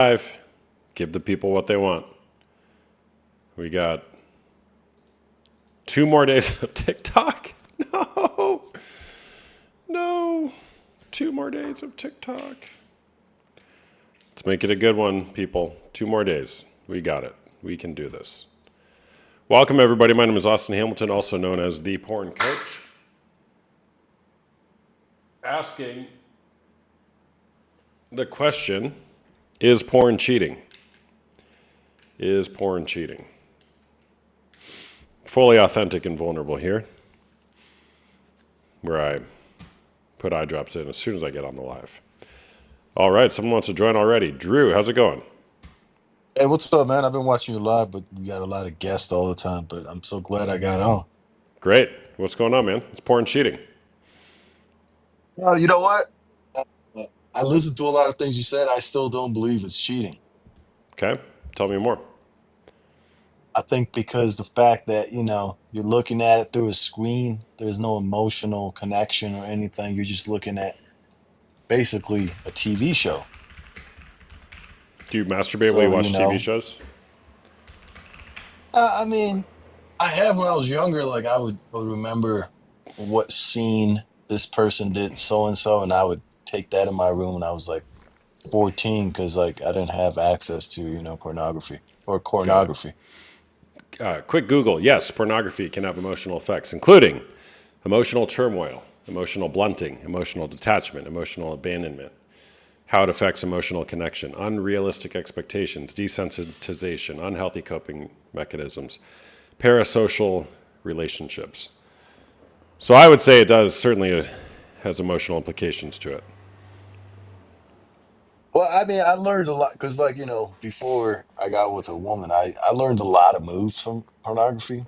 Live. Give the people what they want. We got 2 more days of TikTok. No. No. 2 more days of TikTok. Let's make it a good one, people. 2 more days. We got it. We can do this. Welcome, everybody. My name is Austin Hamilton, also known as The Porn Coach. Asking the question, is porn cheating? Is porn cheating? Fully authentic and vulnerable here, where I put eye drops in as soon as I get on the live. All right, someone wants to join already. Drew, how's it going? Hey, what's up, man? I've been watching you live, but you got a lot of guests all the time. But I'm so glad I got on. Great. What's going on, man? It's porn cheating. Well, you know what? Uh, I listened to a lot of things you said. I still don't believe it's cheating. Okay, tell me more. I think because the fact that, you're looking at it through a screen, there's no emotional connection or anything. You're just looking at basically a TV show. Do you masturbate while you So, watch TV shows? I mean, I have when I was younger, like I would remember what scene this person did so and so, and I would take that in my room when I was like 14 because like I didn't have access to, pornography or Got it. pornography. Quick Google. Yes, pornography can have emotional effects, including emotional turmoil, emotional blunting, emotional detachment, emotional abandonment, how it affects emotional connection, unrealistic expectations, desensitization, unhealthy coping mechanisms, parasocial relationships. So I would say it does certainly has emotional implications to it. Well, I mean, I learned a lot because, like, before I got with a woman, I learned a lot of moves from pornography.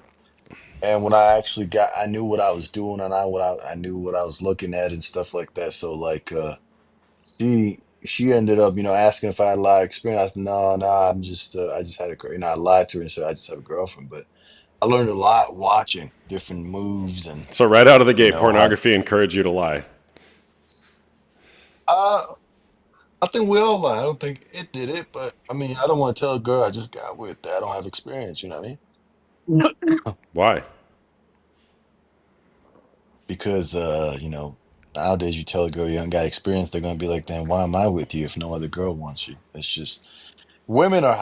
And when I actually I knew what I was doing, and I knew what I was looking at and stuff like that. So, like, she ended up, asking if I had a lot of experience. I said, no, no, I just had a girl. I lied to her and said I just have a girlfriend. But I learned a lot watching different moves and So right out of the gate, how. pornography encouraged you to lie. Uh, I think we all lie. I don't think it did it, but I mean, I don't want to tell a girl I just got with that I don't have experience. You know what I mean? Why? Because nowadays you tell a girl you haven't got experience, they're gonna be like, then why am I with you if no other girl wants you? It's just women are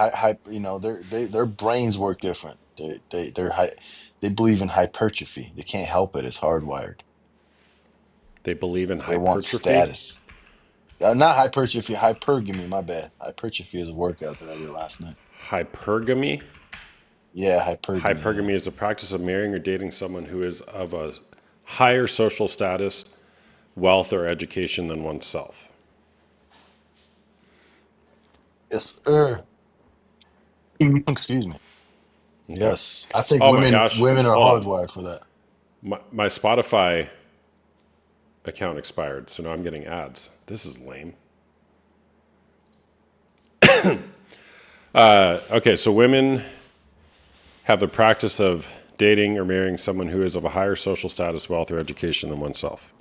their brains work different. They believe in hypertrophy. They can't help it. It's hardwired. They believe in They want hypertrophy? status. Not hypertrophy, hypergamy. My bad. Hypertrophy is a workout that I did last night. Hypergamy? Yeah, hypergamy. Yeah. Hypergamy is the practice of marrying or dating someone who is of a higher social status, wealth, or education than oneself. It's excuse me. Okay. Yes, I think Oh my women gosh. women are Hold on. hardwired for that. My Spotify account expired, so now I'm getting ads. This is lame. Okay, so women have the practice of dating or marrying someone who is of a higher social status, wealth, or education than oneself.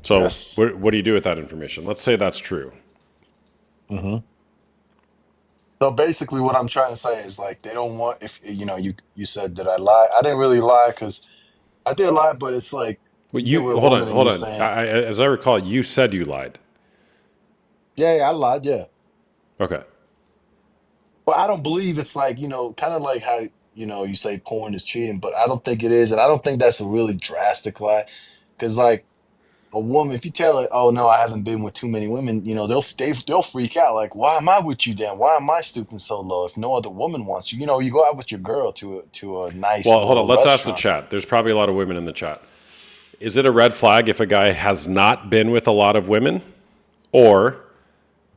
So, Yes. what do you do with that information? Let's say that's true. hmm So basically, what I'm trying to say is like they don't want if you said that I lie. I didn't really lie because I did lie, but it's like Well, you get you with a hold on, woman and hold you're on. saying, As I recall, you said you lied. yeah, yeah, I lied, yeah. Okay. But I don't believe it's like kind of like how you say porn is cheating, but I don't think it is, and I don't think that's a really drastic lie because like a woman, if you tell her, "Oh no, I haven't been with too many women," they'll freak out. Like, why am I with you then? Why am I stooping so low if no other woman wants you? You go out with your girl to a nice Well, hold on. little Let's ask the restaurant. chat. There's probably a lot of women in the chat. Is it a red flag if a guy has not been with a lot of women, or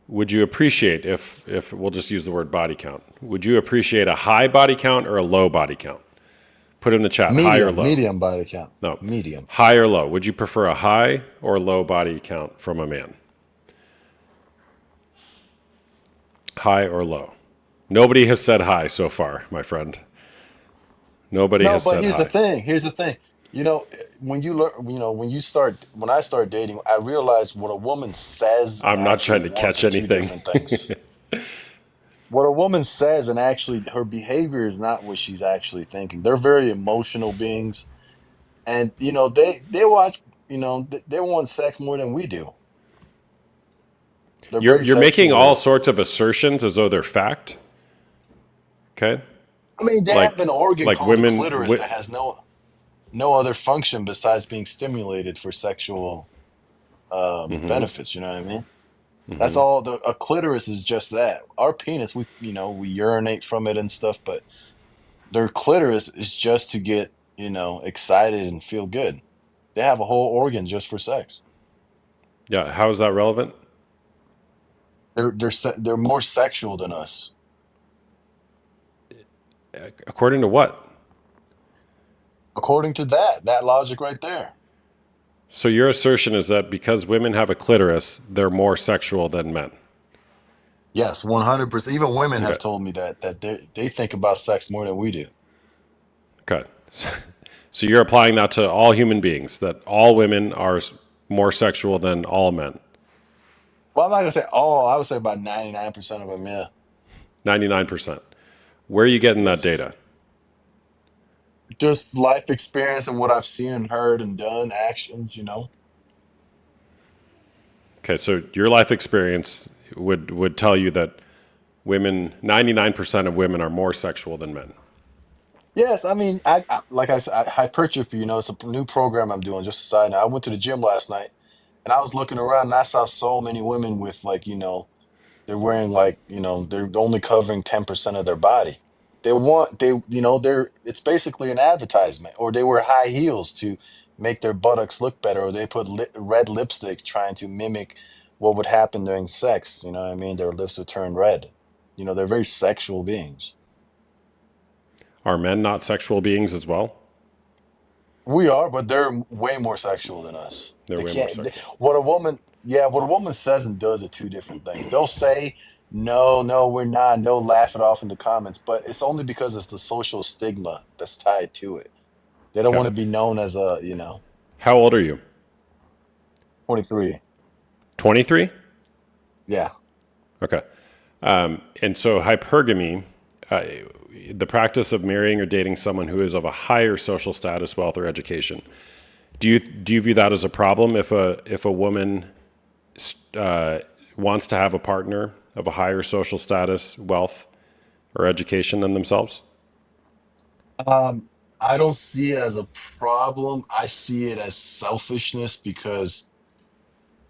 would you appreciate if we'll just use the word body count? Would you appreciate a high body count or a low body count? Put in the chat, high or Medium, low. medium body count. No, Medium. high or low. Would you prefer a high or low body count from a man? High or low? Nobody has said high so far, my friend. Nobody No, has but said here's the high. thing. Here's the thing. When you learn, when I start dating, I realized what a woman says and I'm not actually trying to wants catch are two anything. different things. what a woman says and actually her behavior is not what she's actually thinking. They're very emotional beings, and they watch. They want sex more than we do. They're very You're making all sexual. sorts of assertions as though they're fact. Okay, I mean, they have like an organ like called the women. clitoris that has no other function besides being stimulated for sexual benefits. You know what I mean? That's all. A clitoris is just that. Our penis, we urinate from it and stuff, but their clitoris is just to get excited and feel good. They have a whole organ just for sex. Yeah, how is that relevant? They're more sexual than us. According to what? According to that logic right there. So your assertion is that because women have a clitoris, they're more sexual than men. Yes, 100%. Even women have Okay. told me that they think about sex more than we do. Okay. So you're applying that to all human beings, that all women are more sexual than all men. Well, I'm not gonna say all. I would say about 99% of them. Yeah. 99%. Where are you getting that Yes. data? Just life experience and what I've seen and heard and done, actions. Okay, so your life experience would tell you that women, 99% of women are more sexual than men. Yes, I mean, like I said, hypertrophy. It's a new program I'm doing. Just a side note. I went to the gym last night, and I was looking around, and I saw so many women with like, they're wearing like, they're only covering 10% of their body. They're it's basically an advertisement, or they wear high heels to make their buttocks look better, or they put red lipstick trying to mimic what would happen during sex. You know what I mean? Their lips would turn red. They're very sexual beings. Are men not sexual beings as well? We are, but they're way more sexual than us. They're They way more can't. sexual. What a woman says and does are two different things. They'll say, no, no, we're not. And they'll laugh it off in the comments, but it's only because it's the social stigma that's tied to it. They don't Okay. want to be known as a, How old are you? 23. 23? Yeah. Okay. And so hypergamy, uh, the practice of marrying or dating someone who is of a higher social status, wealth, or education. Do you view that as a problem if a woman wants to have a partner of a higher social status, wealth, or education than themselves? I don't see it as a problem. I see it as selfishness because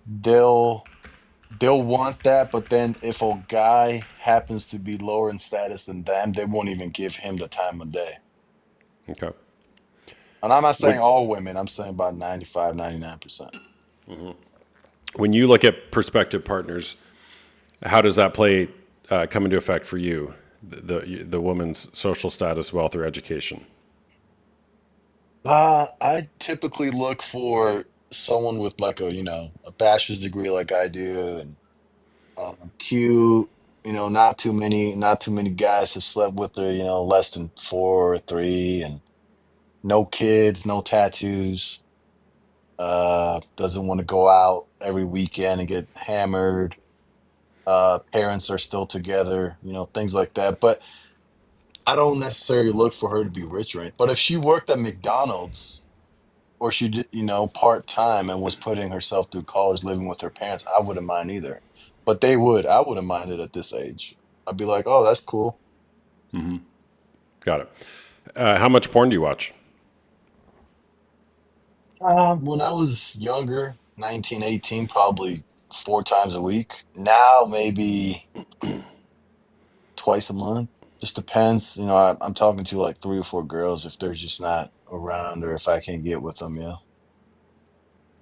they'll they'll want that, but then if a guy happens to be lower in status than them, they won't even give him the time of day. Okay. And I'm not saying Would all women, I'm saying about 95, 99%. when you look at prospective partners, how does that play come into effect for you? The woman's social status, wealth, or education. I typically look for someone with like a bachelor's degree like I do, and cute, not too many guys have slept with her, less than four or three, and no kids, no tattoos, doesn't want to go out every weekend and get hammered. Parents are still together, things like that. But I don't necessarily look for her to be rich or anything. But if she worked at McDonald's or she did, part time and was putting herself through college living with her parents, I wouldn't mind either. But they would. I wouldn't mind it at this age. I'd be like, oh, that's cool. Got it. How much porn do you watch? When I was younger, 19, 18, probably 4 times a week. Now, maybe twice a month. Just depends. I'm talking to like three or four girls if they're just not around or if I can get with them. Yeah.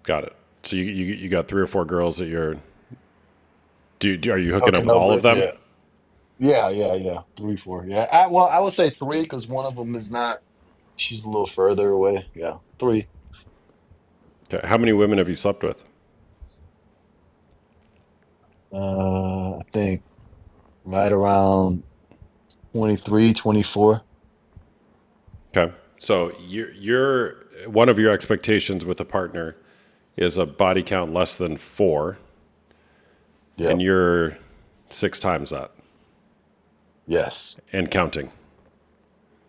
Got it. So you got three or four girls that you're. Are you hooking up Hooking with up all of with, them? yeah. Yeah, yeah, yeah. Three, four. Yeah. I would say three because one of them is not, she's a little further away. Yeah. Three. Okay. How many women have you slept with? I think right around 23, 24. Okay. So you're one of your expectations with a partner is a body count less than 4, and Yep. you're 6 times that. Yes. and counting.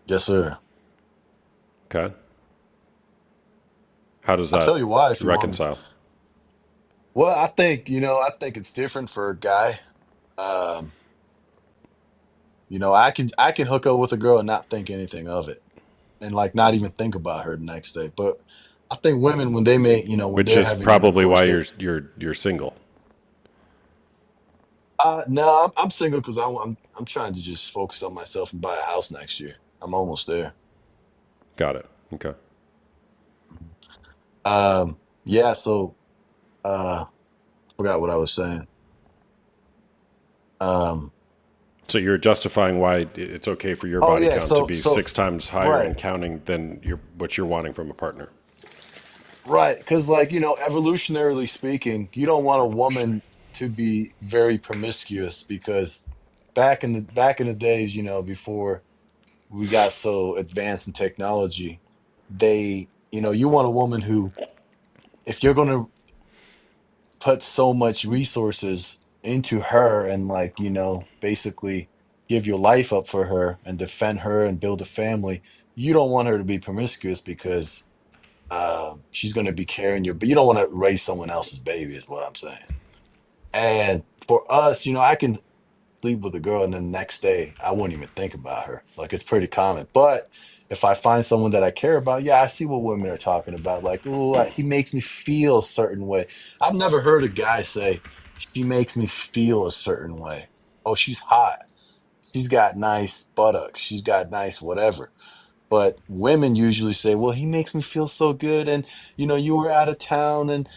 Yes, sir. Okay. How does I'll tell that you why if you want me to. reconcile? Well, I think, I think it's different for a guy. Um, I can hook up with a girl and not think anything of it and like not even think about her the next day. But I think women when they make, when Which they're is having probably intercourse, why they you're single. no, I'm single because I'm trying to just focus on myself and buy a house next year. I'm almost there. Got it. Okay. Yeah, so uh forgot what I was saying. Um So you're justifying why it's okay for your oh body yeah, count to so be so 6 times higher right. in counting than what you're wanting from a partner. Right, because like, evolutionarily speaking, you don't want a woman to be very promiscuous because back in the days, before we got so advanced in technology, you want a woman who, if you're going to put so much resources into her and like, basically give your life up for her and defend her and build a family, you don't want her to be promiscuous because she's going to be carrying but you don't want to raise someone else's baby, is what I'm saying. And for us, I can sleep with a girl and then the next day I wouldn't even think about her. Like it's pretty common. But if I find someone that I care about, yeah, I see what women are talking about. Like, oh, he makes me feel a certain way. I've never heard a guy say, she makes me feel a certain way. Oh, she's hot. She's got nice buttocks. She's got nice whatever. But women usually say, well, he makes me feel so good. And, you were out of town and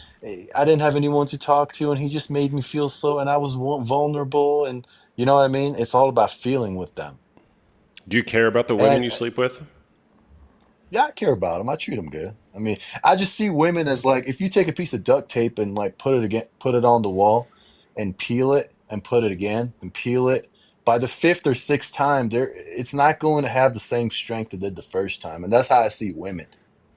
I didn't have anyone to talk to. And he just made me feel so, and I was vulnerable. And you know what I mean? It's all about feeling with them. Do you care about the women And you sleep with? yeah, I care about them. I treat them good. I mean, I just see women as like, if you take a piece of duct tape and like put it on the wall and peel it and put it again and peel it, by the fifth or sixth time, it's not going to have the same strength it did the first time. And that's how I see women.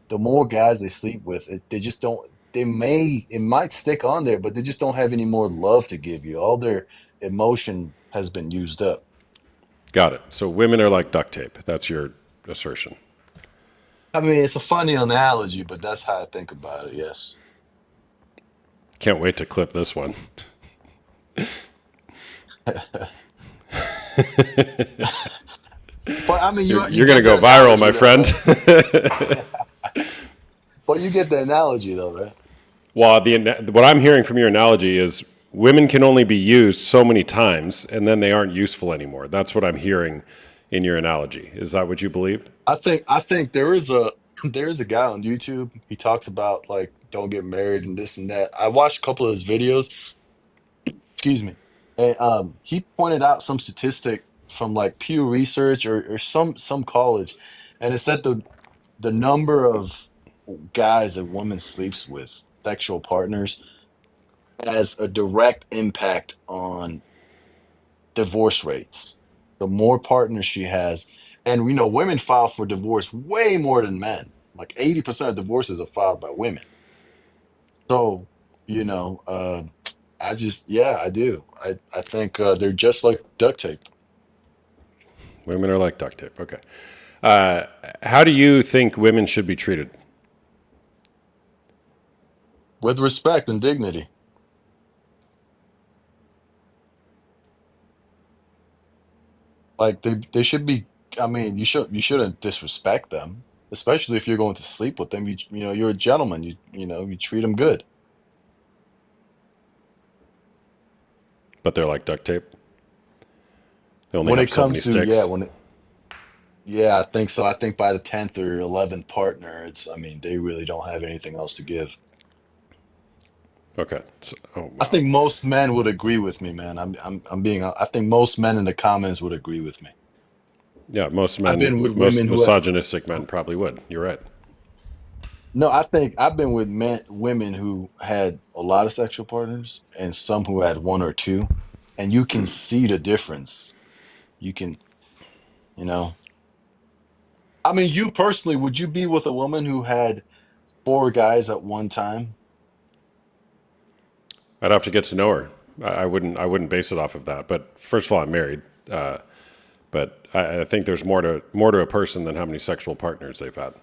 The more guys they sleep with, they just don't. It might stick on there, but they just don't have any more love to give you. All their emotion has been used up. Got it. So women are like duct tape. That's your assertion. I mean, it's a funny analogy, but that's how I think about it. Yes. Can't wait to clip this one. But I mean, you You're going to get go the viral, analogy my though, friend. right? But you get the analogy though, right? Well, what I'm hearing from your analogy is women can only be used so many times, and then they aren't useful anymore. That's what I'm hearing in your analogy. Is that what you believe? I think there is a guy on YouTube. He talks about like don't get married and this and that. I watched a couple of his videos. Excuse me, and he pointed out some statistic from like Pew Research or some college, and it said the number of guys a woman sleeps with, sexual partners, has a direct impact on divorce rates. The more partners she has, and we know women file for divorce way more than men. Like 80% of divorces are filed by women. So, you know, yeah, I do. I think they're just like duct tape. Women are like duct tape. Okay. Uh, how do you think women should be treated? With respect and dignity. Like they should be. I mean, you shouldn't disrespect them, especially if you're going to sleep with them. You're a gentleman. You treat them good. But they're like duct tape. They only When have it so many comes to yeah, sticks. when it yeah, I think so. I think by the 10th or 11th partner, I mean, they really don't have anything else to give. Okay. So, oh I wow. think most men would agree with me, man. I think most men in the comments would agree with me. Yeah, I've been with most women misogynistic men probably would. You're right. no, I think I've been with women who had a lot of sexual partners and some who had one or two, and you can see the difference. You can, you know, I mean, you personally, would you be with a woman who had four guys at one time? I'd have to get to know her. I wouldn't. I wouldn't base it off of that. But first of all, I'm married. But I think there's more to a person than how many sexual partners they've had.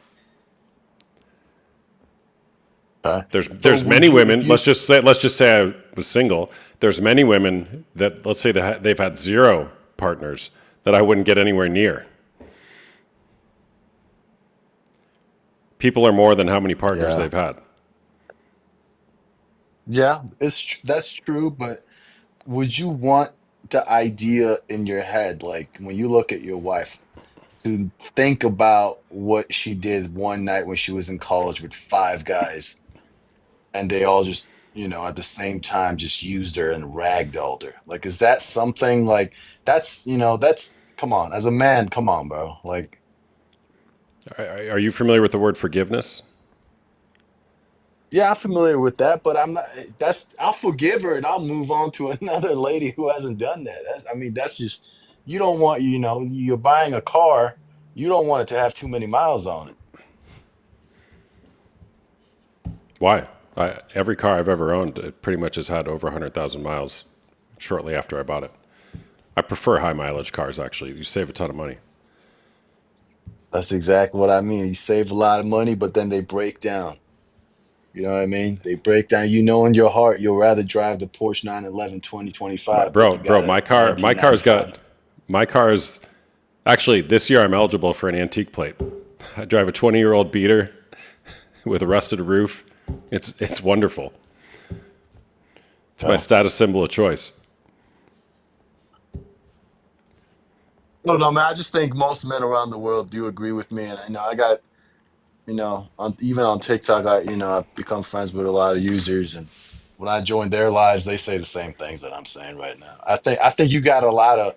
Okay. So There's would many you, if women. you, Let's just say I was single. There's many women that, let's say they've had zero partners, that I wouldn't get anywhere near. People are more than how many partners yeah, they've had. yeah, that's true. But would you want the idea in your head, like when you look at your wife, to think about what she did one night when she was in college with five guys, and they all just, at the same time just used her and ragdolled her? Like, is that something like that's come on, as a man, come on, bro. Like, Are you familiar with the word forgiveness? yeah, I'm familiar with that, but I'm not. I'll forgive her and I'll move on to another lady who hasn't done that. I mean, that's just you don't want. You're buying a car. You don't want it to have too many miles on it. Why? Every car I've ever owned, it pretty much has had over 100,000 miles shortly after I bought it. I prefer high mileage cars, actually. You save a ton of money. That's exactly what I mean. You save a lot of money, but then they break down. You know what I mean? They break down. You know, in your heart, you'll rather drive the Porsche 911 2025, but you Bro, got a my car's 1995. got, my car's, actually, this year I'm eligible for an antique plate. I drive a 20-year-old beater with a rusted roof. It's wonderful. It's my Yeah. status symbol of choice. I don't know, man. I just think most men around the world do agree with me, and I know I got, even on TikTok, I've become friends with a lot of users, and when I join their lives, they say the same things that I'm saying right now. I think you got a lot of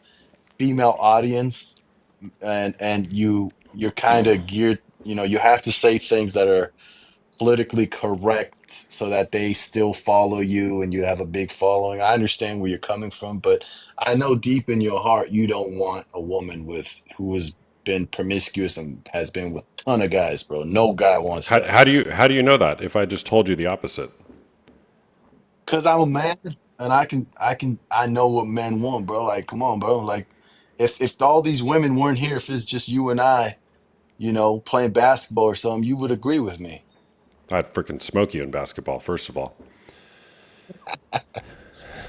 female audience, and you're kind of geared. You have to say things that are politically correct so that they still follow you and you have a big following. I understand where you're coming from, but I know deep in your heart you don't want a woman who has been promiscuous and has been with a ton of guys, bro. No guy wants that. How do you know that if I just told you the opposite? Cause I'm a man and I know what men want, bro. Like, come on, bro. Like, if all these women weren't here, if it's just you and I, playing basketball or something, you would agree with me. I'd freaking smoke you in basketball, first of all.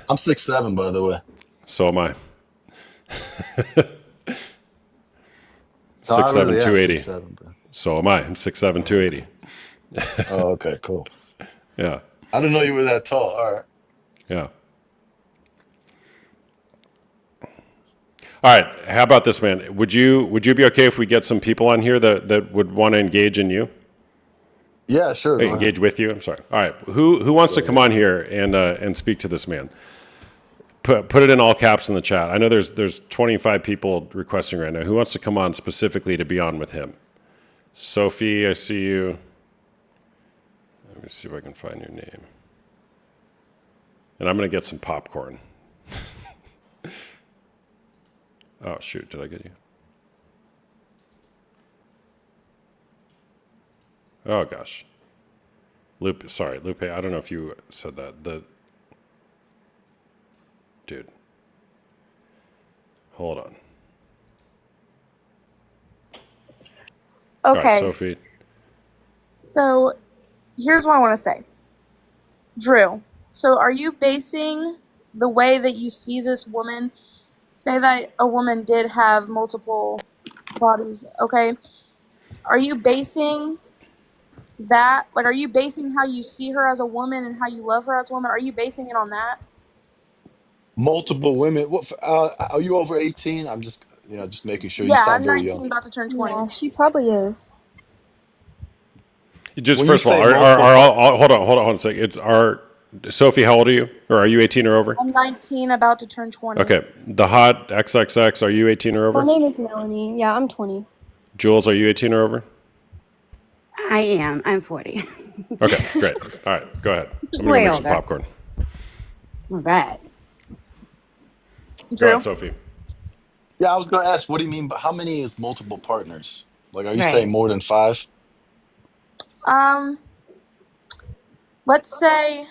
I'm 6'7", by the way. So am I. No, I Six seven really two am six eighty. seven, bro. So am I. I'm 6'7", 280. Oh, okay, cool. Yeah. I didn't know you were that tall. All right. Yeah. All right. How about this, man? Would you be okay if we get some people on here that would want to engage in you? Yeah, sure. Go ahead. Engage with you. I'm sorry. All right. Who wants to Go come ahead. on here and speak to this man? Put it in all caps in the chat. I know there's 25 people requesting right now. Who wants to come on specifically to be on with him? Sophie, I see you. Let me see if I can find your name. And I'm gonna get some popcorn. Oh shoot, did I get you? Oh gosh. Lupe, sorry, Lupe. I don't know if you said that. The dude. Hold on. All right, Okay, Sophie. so here's what I want to say. Drew, so are you basing the way that you see this woman, say that a woman did have multiple bodies, okay? Are you basing that, like, are you basing how you see her as a woman and how you love her as a woman? Are you basing it on that? Multiple women. What? Are you over 18? I'm just making sure. You Yeah, sound I'm very young. 19, about to turn Yeah, 20. she probably is. Just When you first of all, say multiple hold on a second. It's our Sophie. How old are you? Or are you 18 or over? I'm 19, about to turn 20. Okay. The hot XXX. Are you 18 or My over? name is Melanie. Yeah, I'm 20. Jules, are you 18 or over? I am. I'm 40. Okay, great. All right, go ahead. I'm gonna go Way make some older. popcorn. All right. Go Drew? ahead, Sophie. Yeah, I was gonna ask. What do you mean? But how many is multiple partners? Like, are you saying Right. more than five? Um, let's say,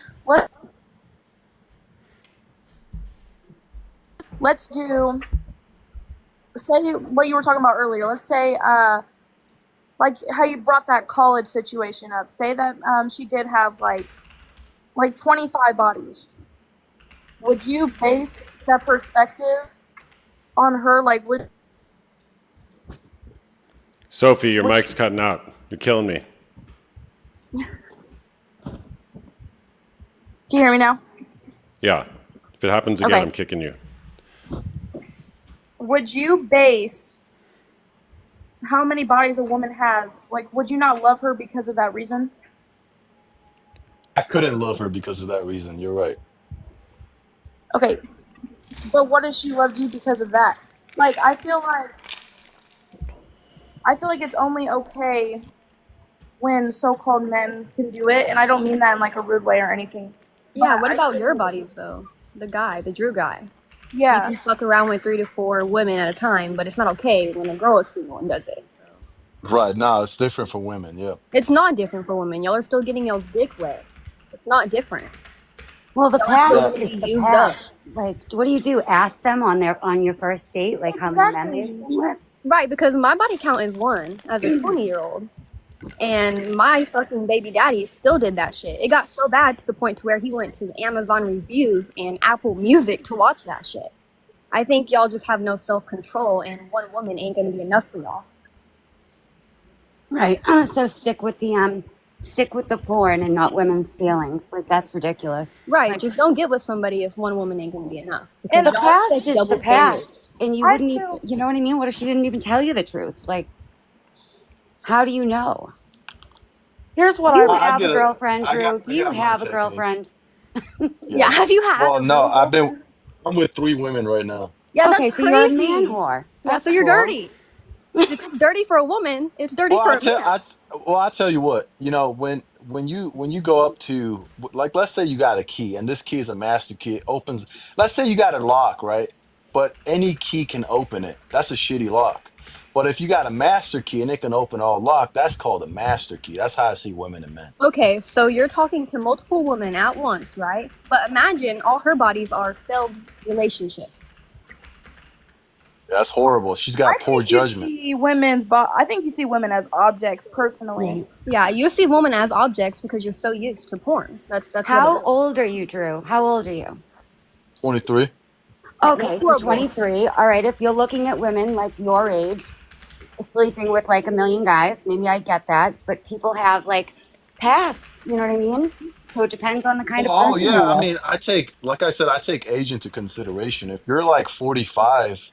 let's do say what you were talking about earlier. Let's say, like how you brought that college situation up. Say that she did have like 25 bodies. Would you base that perspective on her? Like, would Sophie, your mic's cutting out. You're killing me. can you hear me now? Yeah. If it happens again, Okay. I'm kicking you. Would you base how many bodies a woman has? Like, would you not love her because of that reason? I couldn't love her because of that reason. You're right. Okay, but what if she loved you because of that? Like, I feel like it's only okay when so-called men can do it, and I don't mean that in like a rude way or anything. Yeah, But what I about feel- your bodies though? The Drew guy. Yeah, You can fuck around with 3 to 4 women at a time, but it's not okay when a girl is single and does it. So. Right. No, it's different for women. Yeah. It's not different for women. Y'all are still getting y'all's dick wet. It's not different. Well, the Y'all past still is getting the used up. past. Like, what do? Ask them on your first date, like how many men they've been with? Right, because my body count is 1 as a 20-year-old. And my fucking baby daddy still did that shit. It got so bad to the point to where he went to Amazon reviews and Apple Music to watch that shit. I think y'all just have no self-control, and one woman ain't gonna be enough for y'all. Right. So stick with the porn and not women's feelings. Like that's ridiculous. Right, Like, just don't get with somebody if one woman ain't gonna be enough. And the y'all past set is the double standards. past, and you I wouldn't feel- even. You know what I mean? What if she didn't even tell you the truth? Like, how do you know? here's what Do you I I have a get it. girlfriend, I Drew? got- Do I you got my have a technique. girlfriend? Yeah, have you had Well, a no, real I'm with 3 women right now. Yeah, Okay, that's so crazy. you're a man whore. Yeah, That's so you're cool. dirty. If it's dirty for a woman, it's dirty for a man. I tell you what, when you go up to, like, let's say you got a key and this key is a master key, it opens, let's say you got a lock, right? But any key can open it. That's a shitty lock. But if you got a master key and it can open all lock, that's called a master key. That's how I see women and men. Okay, so you're talking to multiple women at once, right? But imagine all her bodies are failed relationships. That's horrible. She's got poor judgment. I think you see women as objects personally. Right. Yeah, you see women as objects because you're so used to porn. That's How what it is. old are you, Drew? How old are you? 23. Okay, so horrible. 23. All right, if you're looking at women like your age, sleeping with like a million guys, maybe I get that, but people have like pasts, you know what I mean? So it depends on the kind of Oh person yeah, you're I with. mean, like I said, I take age into consideration. If you're like 45,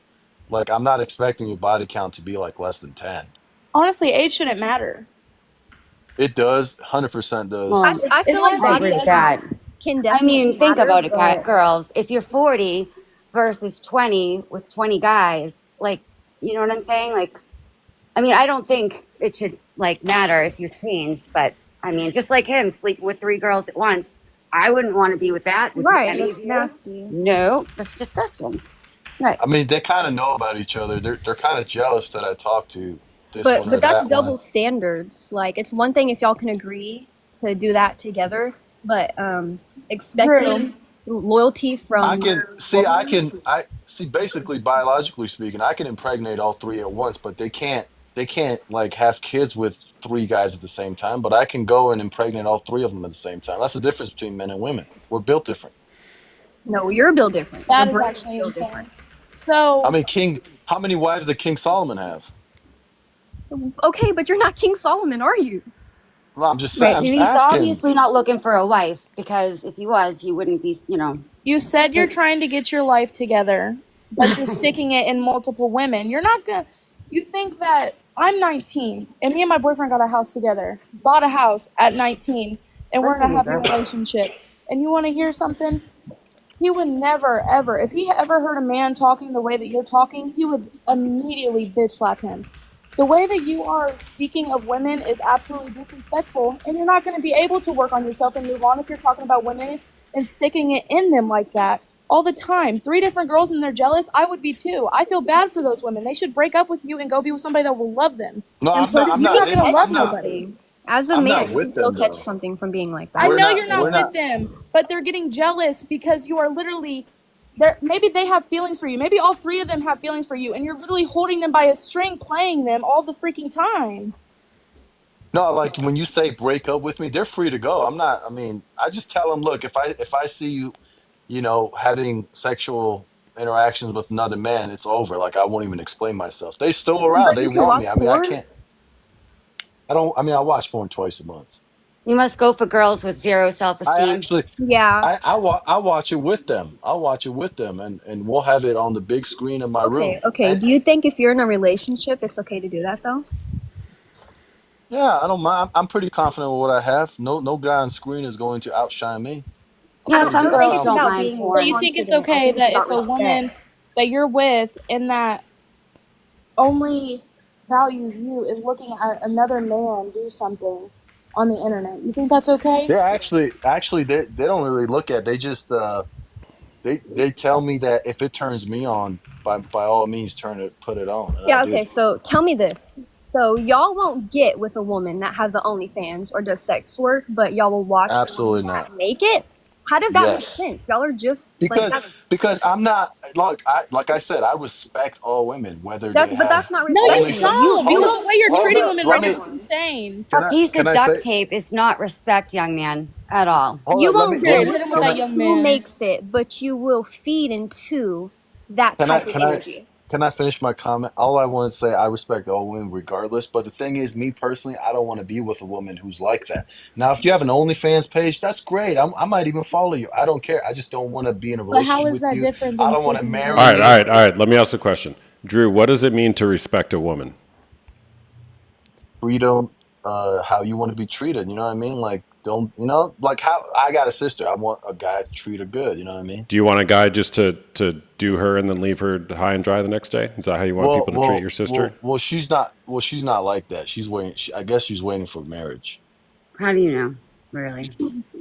like I'm not expecting your body count to be like less than 10. Honestly, age shouldn't matter. It does, 100% does. Well, I feel like It I honestly agree body with doesn't. that. can I definitely mean, think matter, about it, but girls. If you're 40 versus 20 with 20 guys, like, you know what I'm saying? Like, I mean, I don't think it should like matter if you're changed, but I mean, just like him sleeping with 3 girls at once, I wouldn't want to be with that. Would right, any of that's you? nasty. No, that's disgusting. Right. I mean, they kind of know about each other. They're kind of jealous that I talk to this one or But that's that double one. standards. Like it's one thing if y'all can agree to do that together, but expecting loyalty from I can your see, woman, I see. Basically, biologically speaking, I can impregnate all 3 at once, but they can't like have kids with 3 guys at the same time. But I can go and impregnate all 3 of them at the same time. That's the difference between men and women. We're built different. no, you're built different. That Your is brain actually built insane. different. So I mean, how many wives did King Solomon have? Okay, but you're not King Solomon, are you? No, I'm just saying. Right. I'm just He's asking. obviously not looking for a wife because if he was, he wouldn't be, you said you're trying to get your life together, but you're sticking it in multiple women. You're not gonna. You think that I'm 19 and me and my boyfriend got a house together, bought a house at 19, and we're in a happy relationship. And you want to hear something? He would never, ever, if he ever heard a man talking the way that you're talking, he would immediately bitch slap him. The way that you are speaking of women is absolutely disrespectful, and you're not going to be able to work on yourself and move on if you're talking about women and sticking it in them like that all the time. 3 different girls and they're jealous. I would be too. I feel bad for those women. They should break up with you and go be with somebody that will love them. No, And I'm not. plus, I'm you're not. not gonna in- love I'm not. nobody. As a I'm man, not you with can still them, catch though. something from being like I that. know We're you're not not. with them, but they're getting jealous because you are literally maybe they have feelings for you. Maybe all three of them have feelings for you, and you're literally holding them by a string, playing them all the freaking time. No, like when you say break up with me, they're free to go. I'm not. I mean, I just tell them, look, if I see you, having sexual interactions with another man, it's over. Like I won't even explain myself. They still around. But They you can want watch me. I mean, I porn. can't. I don't. I mean, I watch porn twice a month. You must go for girls with zero I self-esteem. actually, Yeah. I watch it with them. I watch it with them, and we'll have it on the big screen in my Okay, room. okay. And Do you think if you're in a relationship, it's okay to do that though? yeah, I don't mind. I'm pretty confident with what I have. No guy on screen is going to outshine me. Yeah, I some don't think girls it's don't about mind being So you porn. think it's confident. I okay think it's that if about a woman respect. that you're with and that only values you is looking at another man do something on the internet? You think that's okay? Yeah, actually, they don't really look at. They just they tell me that if it turns me on, by all means, put it on, and I Yeah, do. okay, so tell me this. So y'all won't get with a woman that has an OnlyFans or does sex work, but y'all will watch the women Absolutely that not. make it? How does that make Yes, sense? Y'all are just like because I'm not, like I said, I respect all women, whether they but have that's not No, you respecting them. don't. Hold Because up, the way you're hold treating up. women Let right me. now is insane. A Can I piece can of I duct say? tape is not respect, young man, at all. Hold You up. won't Let Period. get me. Hit with him with that Can young who man. makes it, but you will feed into that can I type of can I energy. can I finish my comment? All I want to say, I respect all women regardless. But the thing is, me personally, I don't want to be with a woman who's like that. Now, if you have an OnlyFans page, that's great. I might even follow you. I don't care. I just don't want to be in a But how relationship is with that you. different I than don't want to sleeping with All marry right, all another you. right, all right. Let me ask a question. Drew, what does it mean to respect a woman? Freedom, how you want to be treated. You know what I mean? Like, don't, like how I got a sister. I want a guy to treat her good. You know what I mean? Do you want a guy just to do her and then leave her high and dry the next day? Is that how you want Well, people to treat well, your sister? well, well. She's not like that. She's waiting. I guess she's waiting for marriage. How do you know? Really?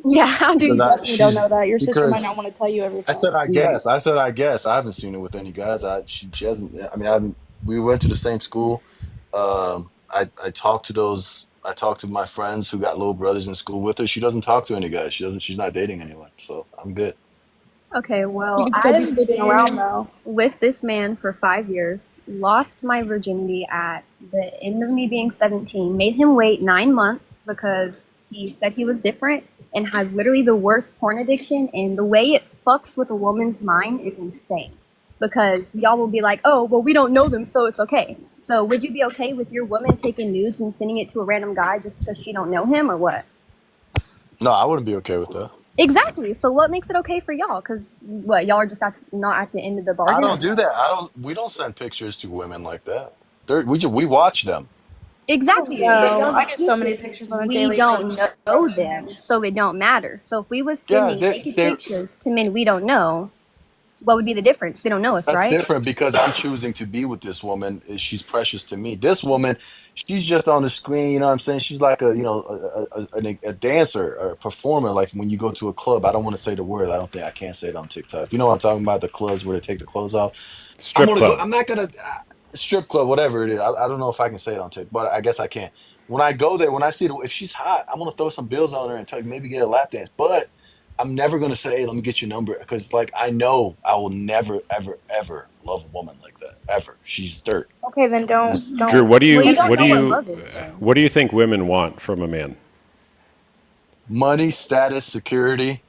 Yeah, how do Because You you? definitely don't know she's that. Your sister might because not want to tell you I everything. said I Right. guess. I said I guess. I haven't seen her with any guys. She hasn't. I mean, I haven't. We went to the same school. I talked to those. I talked to my friends who got little brothers in school with her. She doesn't talk to any guys. She doesn't. She's not dating anyone. So I'm good. Okay, You well, can still be I've sleeping around been though. with this man for 5 years, lost my virginity at the end of me being 17, made him wait 9 months because he said he was different and has literally the worst porn addiction. And the way it fucks with a woman's mind is insane because y'all will be like, oh, well, we don't know them, so it's okay. So would you be okay with your woman taking nudes and sending it to a random guy just because she don't know him or what? No, I wouldn't be okay with that. Exactly. So what makes it okay for y'all? Because what y'all are just not at the end of the I bargain, or don't do what? that. I don't. We don't send pictures to women like that. We watch them. Exactly. But No, y'all's I get so many excuse pictures is on a we daily don't basis. know them, so it don't matter. So if we was Yeah, sending naked they're pictures to men we don't know, what would be the difference? They don't know us, That's right? different because I'm choosing to be with this woman. She's precious to me. This woman, she's just on the screen. You know what I'm saying? She's like a dancer or a performer. Like when you go to a club, I don't want to say the word. I don't think I can't say it on TikTok. You know what I'm talking about? The clubs where they take the clothes off. I'm Strip gonna go. club. I'm not gonna strip club, whatever it is. I don't know if I can say it on TikTok, but I guess I can. When I go there, when I see if she's hot, I'm gonna throw some bills on her and maybe get a lap dance. But I'm never gonna say, "Hey, let me get your number," because like I know I will never, ever, ever love a woman like that. Ever. She's dirt. Okay, then Drew, don't. what do Well, you you don't what do know what you love is, so. what do you think women want from a man? Money, status, security.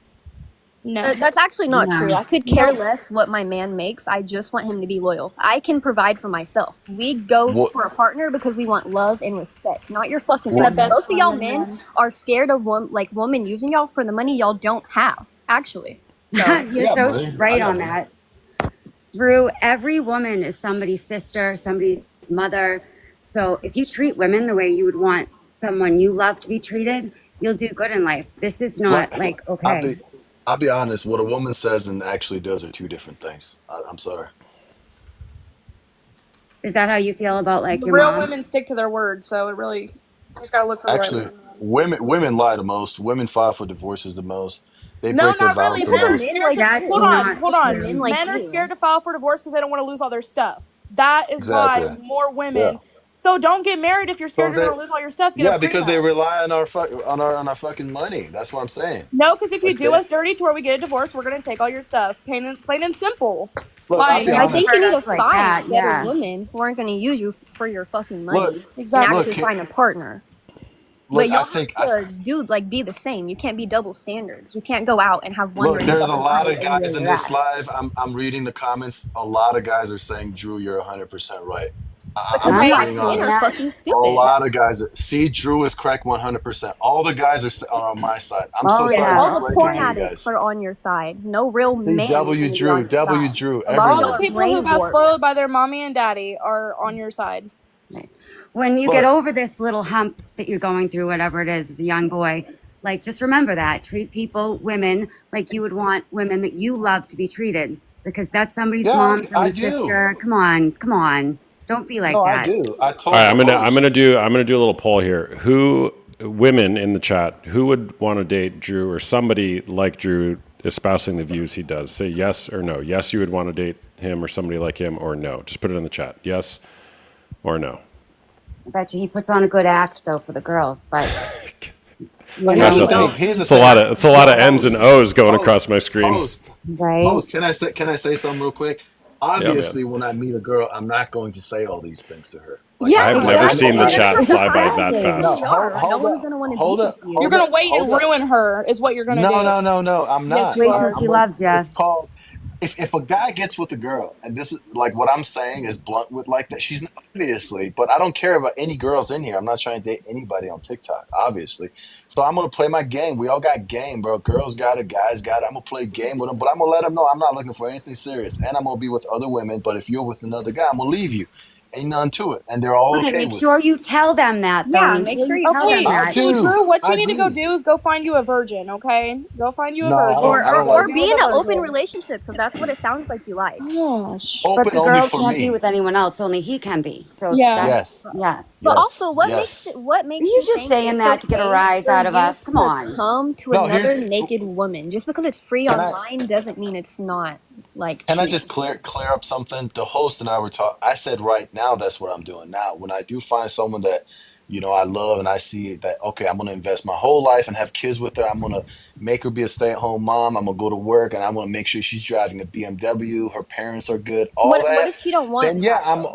No. That's actually not true. No. I could care less what my man makes. I just want him to be loyal. I can provide for myself. We go What? for a partner because we want love and respect, not your fucking And a What? money. best Most of y'all friend and men one. are scared of women using y'all for the money y'all don't have, actually. So You're I got so money. I right got on money. that. Drew, every woman is somebody's sister, somebody's mother. So if you treat women the way you would want someone you love to be treated, you'll do good in life. This is Like not like I'll okay. be. I'll be honest. What a woman says and actually does are two different things. I'm sorry. Is that how you feel about like The your real mom? women stick to their word, so it really you just gotta look for the right Actually, one. women lie the most. Women file for divorces the most. They No, break their not vows really. the because Men are most. men scared like to That's hold you, on, not hold men on. true. like Men are scared you. to file for divorce because they don't want to lose all their stuff. That is why Exactly. more Yeah. women So don't get married if you're So scared you're they, gonna lose all your stuff. Get a yeah, because they prenup. rely on our on our fucking money. That's what I'm saying. No, because if you Like do they us dirty to where we get a divorce, we're gonna take all your stuff. Plain and simple. look. I'll Like, be They I won't think honest. you hurt need to us like find that. better Yeah. women who aren't going to use you for your fucking Look, money exactly. and look, actually find a partner. But look. you'll have to do like be the same. You can't be double standards. You can't go out and have one Look. during the There's a fucking lot night of and guys then in you're this at. live. I'm reading the comments. A lot of guys are saying, Drew, you're 100% right. Because I'm I'm just not black being men saying are honest. that. fucking A stupid. lot of guys are. See, Drew is correct 100%. All the guys are on my side. I'm so Oh sorry Yes, to yeah. all the break it porn to you Okay. addicts guys. are on your side. No real See, man is W going to be on Drew, your W side. Drew, A lot of All y'all the are everyone. people who brain got warped. spoiled by their mommy and daddy are on your side. Right. When you get But over this little hump that you're going through, whatever it is, as a young boy, like just remember that. Treat people, women, like you would want women that you love to be treated. Because that's somebody's yeah, mom, I somebody's do. sister. Come on, come on. Don't be like No, I that. do. I All right, told the host. I'm gonna do a little poll here. Who women in the chat who would want to date Drew or somebody like Drew espousing the views he does? Say yes or no. Yes, you would want to date him or somebody like him, or no. Just put it in the chat. Yes or no. I bet you he puts on a good act though for the girls, but you Gosh, Here's the know, that's thing. don't Here's the it's a lot thing. of it's a lot Yo, of N's and host, O's going across host, my screen. host, right? host. Can I say something real quick? Yeah, man. Obviously, when I meet a girl, I'm not going to say all these things to her. Like I Yeah, have like never I'm seen the I exactly. chat That's fly the by that problem. You no, fast. really are. No hold one's up, going to want to be hold with up, you. You're hold gonna up, wait and hold up. ruin her, is what you're gonna No, do. no, no, no. I'm Yes, not. you Wait till are. she loves you. It's called. If a guy gets with a girl, and this is like what I'm saying is blunt with like that, she's not, obviously, but I don't care about any girls in here. I'm not trying to date anybody on TikTok, obviously. So I'm gonna play my game. We all got game, bro. Girls got it, guys got it. I'm gonna play game with them, but I'm gonna let them know I'm not looking for anything serious, and I'm gonna be with other women. But if you're with another guy, I'm gonna leave you. Ain't nothing to it, and they're all Okay, okay make with it. sure you tell them that though. Yeah, Make make sure sure you you tell tell them them. Okay, I that. so do. Drew, what I you need to go do. do is go find you a virgin, okay? Go find you a No, I virgin. don't. Or, I or, don't Go or like be be with in a an open virgin. relationship because that's what it sounds like you like. Gosh. But open the only girl for can't be me. with anyone else. Only he can be. So Yeah. that, Yes, yeah. But also, yes, yes. what Are makes you you just think saying it's that to get a okay rise for out of you us? Come to on. come to No, here's. another naked woman just because it's free Can I? online doesn't mean it's not like Can I just cheating. clear up something? The host and I were talking. I said right now that's what I'm doing now. When I do find someone that I love and I see that okay, I'm gonna invest my whole life and have kids with her. I'm gonna make her be a stay-at-home mom. I'm gonna go to work and I'm gonna make sure she's driving a BMW. Her parents are good. All What that. if she don't want Then yeah, that I'm though?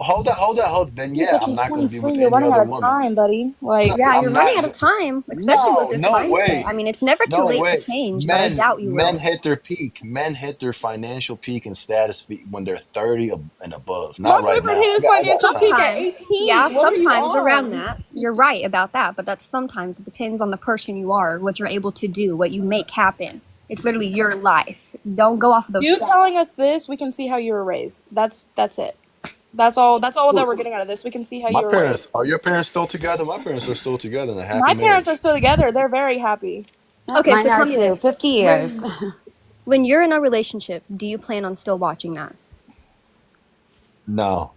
hold. Then Yeah, yeah, but I'm you're not gonna be 23. with You're any running out other of woman. time, buddy. Like, Yeah, I'm you're running not. out of time, especially with No, this no mindset. I way. mean, it's never too No late to way. change, but I Men doubt you men will. hit their peak. Men hit their financial peak and status peak when they're 30 and above. my Not right boyfriend now. hit his I got financial peak time. at Sometimes, yeah, 18. What are you sometimes around on? that. You're right about that, but that's sometimes it depends on the person you are, what you're able to do, what you make happen. It's literally your life. Don't go off of those You stats. telling us this, we can see how you were raised. That's it. That's all that we're getting out of this. We can see how My you were parents, raised. are your parents still together? My parents are still together in a happy My parents are marriage. still together. They're very happy. Yeah, Okay, mine so tell are me too. this. 50 years. When you're in a relationship, do you plan on still watching that? No.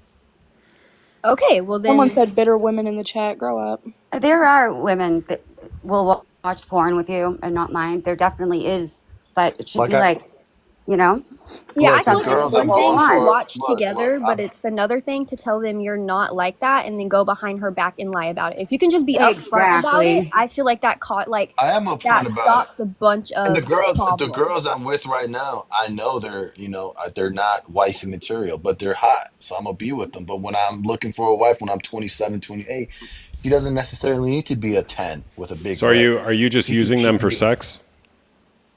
Okay, well Someone then, said bitter women in the chat. Grow up. There are women that will watch porn with you and not mind. There definitely is, but it should Like be I like, you know, yeah, I look, the feel like something it's that girls you I'm one both going thing to want. for, watch look, together, but it's another thing to tell them you're not like that and then go behind her back and lie about it. If you can just be upfront about it, Exactly. I feel like I am upfront that about it. stops a bunch And of the problems. girls I'm with right now, I know they're not wifey material, but they're hot. So I'm gonna be with them. But when I'm looking for a wife when I'm 27, 28, she doesn't necessarily need to be a 10 with a big So butt. are you just using She them can for be, sex?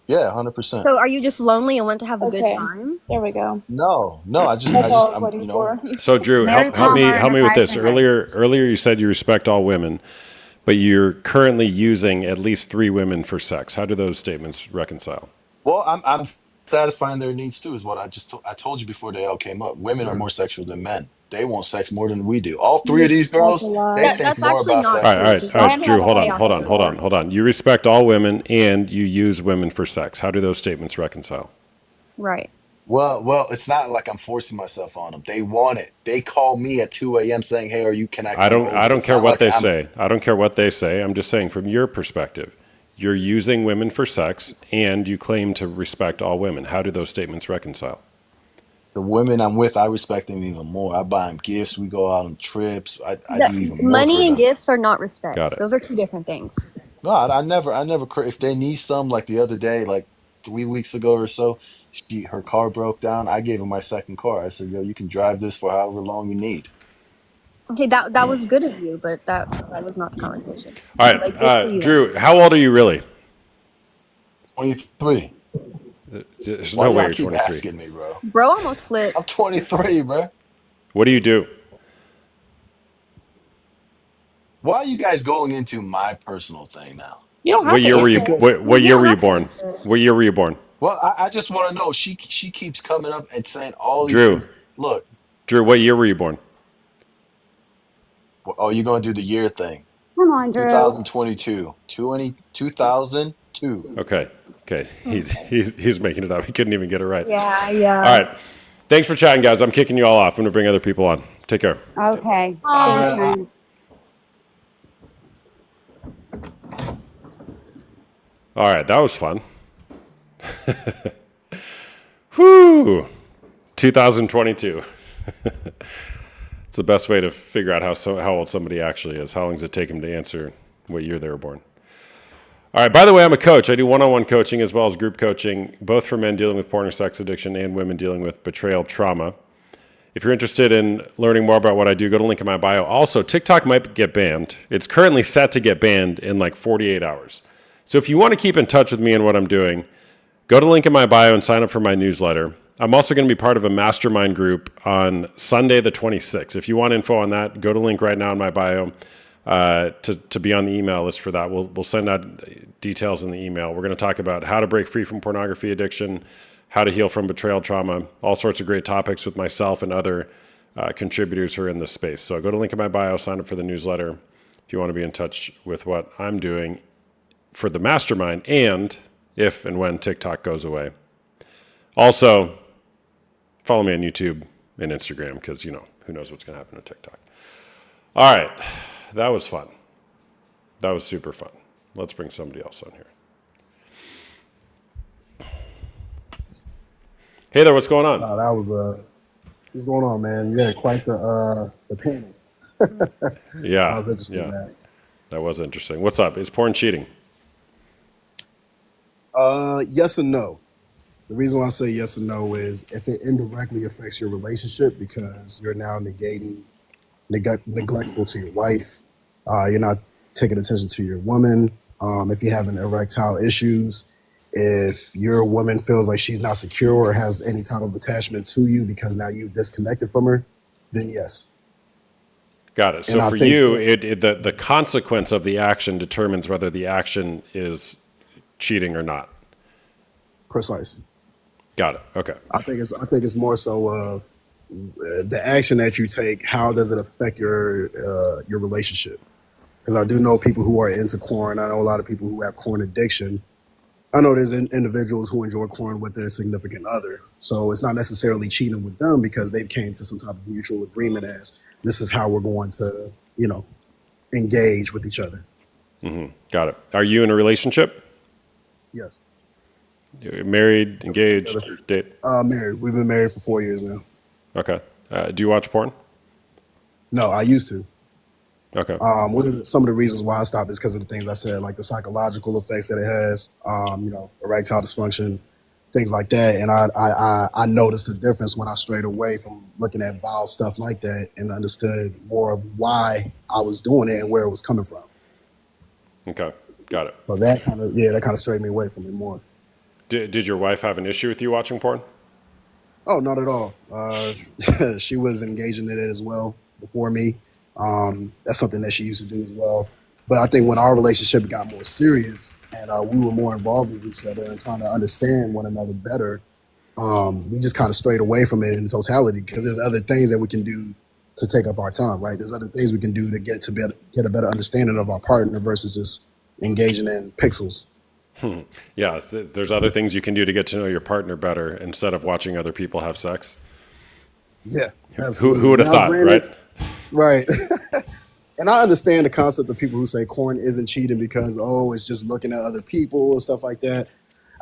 yeah, 100%. So are you just lonely and want to have a good Okay. time? There we go. No, no, That's all I was I'm, waiting for. So Drew, Mary Palmer and help her me with five this. fingers. Earlier you said you respect all women, but you're currently using at least 3 women for sex. How do those statements reconcile? well, I'm satisfying their needs too, is what I told you before they all came up. Women are more sexual than men. They want sex more than we do. All three You're of these such a girls, they lie. think That's more actually about not All sex right, than all true us. right, all because right, Men Drew, have hold all on, the chaos hold sex on, in is the hold on, world. hold on. You respect all women and you use women for sex. How do those statements reconcile? right. Well, it's not like I'm forcing myself on them. They want it. They call me at 2 a.m. saying, "Hey, can I come I over?" don't It's care not what like they I'm. say. I don't care what they say. I'm just saying from your perspective, you're using women for sex and you claim to respect all women. How do those statements reconcile? The women I'm with, I respect them even more. I buy them gifts. We go out on trips. I do The, even more for money and them. gifts are not Got respect. it. Those are two different things. No, I never. If they need some, like the other day, like 3 weeks ago or so, her car broke down. I gave her my second car. I said, "Yo, you can drive this for however long you need." Okay, that was good of you, but that was not the conversation. All right, Like, good for you. Drew, how old are you really? 23. There's Why no way y'all you're keep 23. asking me, bro? Bro almost I'm slipped. 23, bro. What do you do? Why are you guys going into my personal thing now? You don't have What to year were Just you? answer. because. What You year don't were you have to born? answer it. What year were you born? Well, I just want to know. She keeps coming up and saying all these Drew, things. Look, Drew, what year were you born? oh, you're gonna do the year thing. Come on, Drew. 2022, 2002. Okay, okay, he's making it up. He couldn't even get it right. Yeah, All yeah. right, thanks for chatting, guys. I'm kicking you all off. I'm gonna bring other people on. Take care. Okay. All Thanks, right. man. All right, that was fun. Whew, 2022. It's the best way to figure out how old somebody actually is. How long does it take them to answer what year they were born? All right, by the way, I'm a coach. I do one-on-one coaching as well as group coaching, both for men dealing with porn or sex addiction and women dealing with betrayal trauma. If you're interested in learning more about what I do, go to link in my bio. Also, TikTok might get banned. It's currently set to get banned in like 48 hours. So if you want to keep in touch with me and what I'm doing, go to link in my bio and sign up for my newsletter. I'm also going to be part of a mastermind group on Sunday the 26th. If you want info on that, go to link right now in my bio to be on the email list for that. We'll send out details in the email. We're going to talk about how to break free from pornography addiction, how to heal from betrayal trauma, all sorts of great topics with myself and other contributors who are in this space. So go to link in my bio, sign up for the newsletter if you want to be in touch with what I'm doing for the mastermind and if and when TikTok goes away. Also, follow me on YouTube and Instagram because, who knows what's going to happen to TikTok. All right, that was fun. That was super fun. Let's bring somebody else on here. Hey there, what's going on? That was what's going on, man? You had quite the panel. Yeah, I was interested in yeah, that. that was interesting. What's up? Is porn cheating? Yes and no. The reason why I say yes and no is if it indirectly affects your relationship because you're now neglectful to your wife, you're not taking attention to your woman. If you're having erectile issues, if your woman feels like she's not secure or has any type of attachment to you because now you've disconnected from her, then yes. Got it. And So I for think you, the consequence of the action determines whether the action is cheating or not. precise. Got it. Okay. I think it's more so of the action that you take. How does it affect your relationship? Because I do know people who are into corn. I know a lot of people who have corn addiction. I know there's individuals who enjoy corn with their significant other. So it's not necessarily cheating with them because they've came to some type of mutual agreement as this is how we're going to, engage with each other. Got it. Are you in a relationship? Yes. You're married, engaged, date? Married. We've been married for 4 years now. Okay. Do you watch porn? No, I used to. Okay. Some of the reasons why I stopped is because of the things I said, like the psychological effects that it has, erectile dysfunction, things like that. And I noticed the difference when I strayed away from looking at vile stuff like that and understood more of why I was doing it and where it was coming from. Okay. Got it. So that kind of strayed me away from it more. Did your wife have an issue with you watching porn? Oh, not at all. She was engaging in it as well before me. That's something that she used to do as well. But I think when our relationship got more serious and we were more involved with each other and trying to understand one another better, we just kind of strayed away from it in totality because there's other things that we can do to take up our time, right? There's other things we can do to get a better understanding of our partner versus just engaging in pixels. Yeah. There's other things you can do to get to know your partner better instead of watching other people have sex. Yeah, absolutely. Who would have Now, thought, granted, right? Right. And I understand the concept of people who say corn isn't cheating because, it's just looking at other people and stuff like that.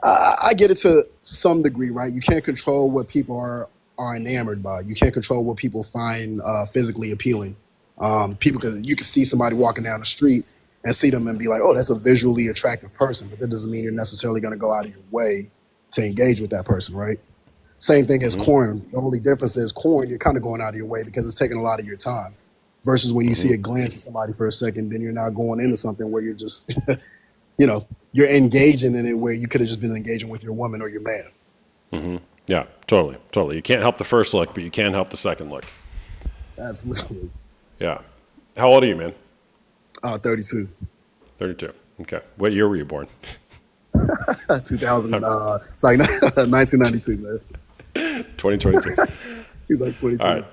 I get it to some degree, right? You can't control what people are enamored by. You can't control what people find physically appealing. People, because you can see somebody walking down the street and see them and be like, oh, that's a visually attractive person, but that doesn't mean you're necessarily going to go out of your way to engage with that person, right? Same thing as corn. The only difference is corn, you're kind of going out of your way because it's taking a lot of your time. Versus when you see a glance at somebody for a second, then you're not going into something where you're just, you're engaging in it where you could have just been engaging with your woman or your man. Yeah, totally. You can't help the first look, but you can help the second look. Absolutely. Yeah. How old are you, man? 32. 32. Okay. What year were you born? 2000, it's like 1992, man. 2022. He's like 22. All right.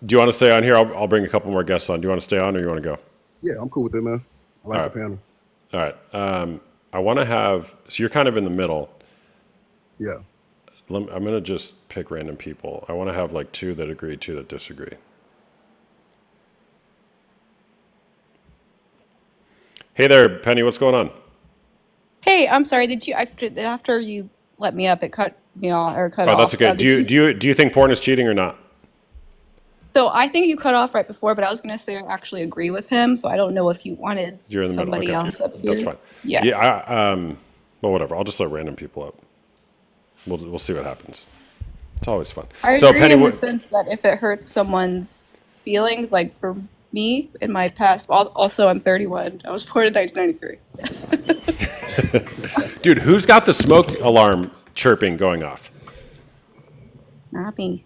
Do you want to stay on here? I'll bring a couple more guests on. Do you want to stay on or you want to go? Yeah, I'm cool with it, man. I like All right. the panel. All right. I want to have, so you're kind of in the middle. Yeah. I'm going to just pick random people. I want to have like 2 that agree, 2 that disagree. Hey there, Penny. What's going on? Hey, I'm sorry. Did you after you let me up, it cut me off or cut Oh, off? that's okay. Did Do you think porn is cheating or not? So I think you cut off right before, but I was gonna say I actually agree with him. So I don't know if you wanted You're in the middle. somebody Okay. else up here. That's fine. Yes. Yeah. Well, whatever. I'll just let random people up. We'll see what happens. It's always fun. I So agree Penny, in the sense that if it hurts someone's feelings, like for me in my past. Also, I'm 31. I was born in 1993. dude, who's got the smoke alarm chirping going off? Not me.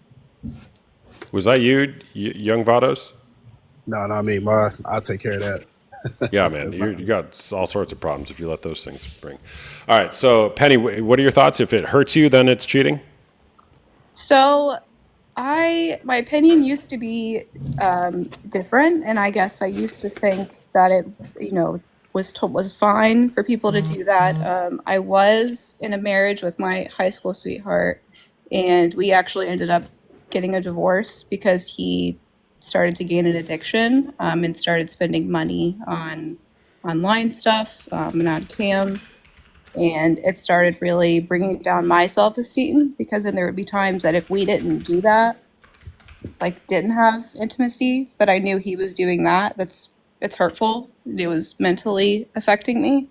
Was that you, young Vados? No, not me. I'll take care of that. Yeah, man. You got all sorts of problems if you let those things bring. All right. So, Penny, what are your thoughts? If it hurts you, then it's cheating? So, my opinion used to be different, and I guess I used to think that it, was fine for people to do that. I was in a marriage with my high school sweetheart, and we actually ended up getting a divorce because he started to gain an addiction and started spending money on online stuff and on cam. And it started really bringing down my self-esteem because then there would be times that if we didn't do that, like didn't have intimacy, that I knew he was doing that. It's hurtful. It was mentally affecting me.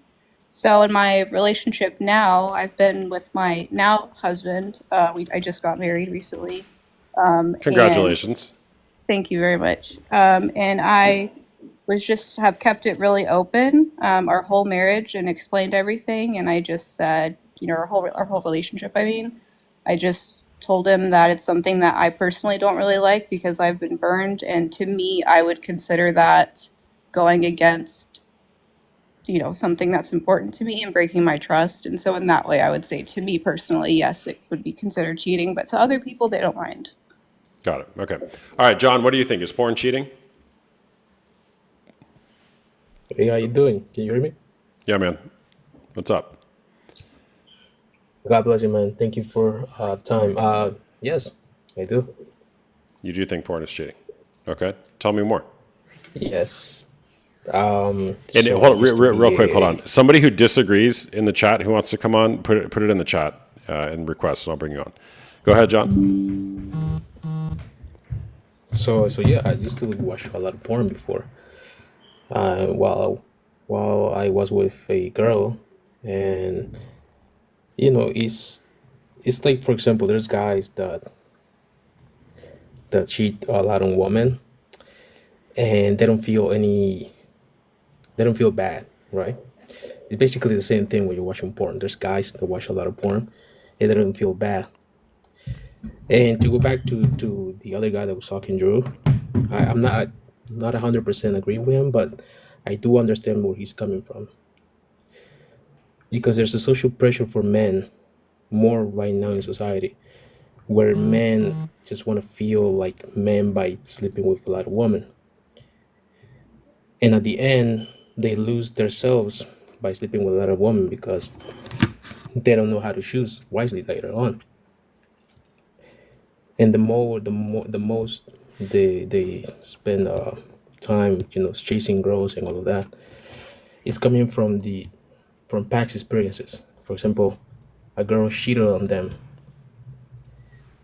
So in my relationship now, I've been with my now husband. I just got married recently. And Congratulations. thank you very much. And I have kept it really open, our whole marriage, and explained everything. And I just said, our whole relationship. I just told him that it's something that I personally don't really like because I've been burned, and to me, I would consider that going against, something that's important to me and breaking my trust. And so in that way, I would say to me personally, yes, it would be considered cheating, but to other people, they don't mind. Got it. Okay. All right, John, what do you think? Is porn cheating? Hey, how you doing? Can you hear me? Yeah, man. What's up? God bless you, man. Thank you for time. Yes, I do. You do think porn is cheating? Okay. Tell me more. Yes. And So hold on, it used to real be quick, hold on. Somebody who disagrees in the chat who wants to come on, put it in the chat and request, and I'll bring you on. Go ahead, John. So yeah, I used to watch a lot of porn before. While I was with a girl, and it's like, for example, there's guys that cheat a lot on women, and they don't feel bad, right? It's basically the same thing when you're watching porn. There's guys that watch a lot of porn and they don't feel bad. And to go back to the other guy that was talking, Drew, I'm not 100% agreeing with him, but I do understand where he's coming from. Because there's a social pressure for men more right now in society, where men just want to feel like men by sleeping with a lot of women. And at the end, they lose themselves by sleeping with a lot of women because they don't know how to choose wisely later on. And the most they spend time, chasing girls and all of that, it's coming from past experiences. For example, a girl cheated on them,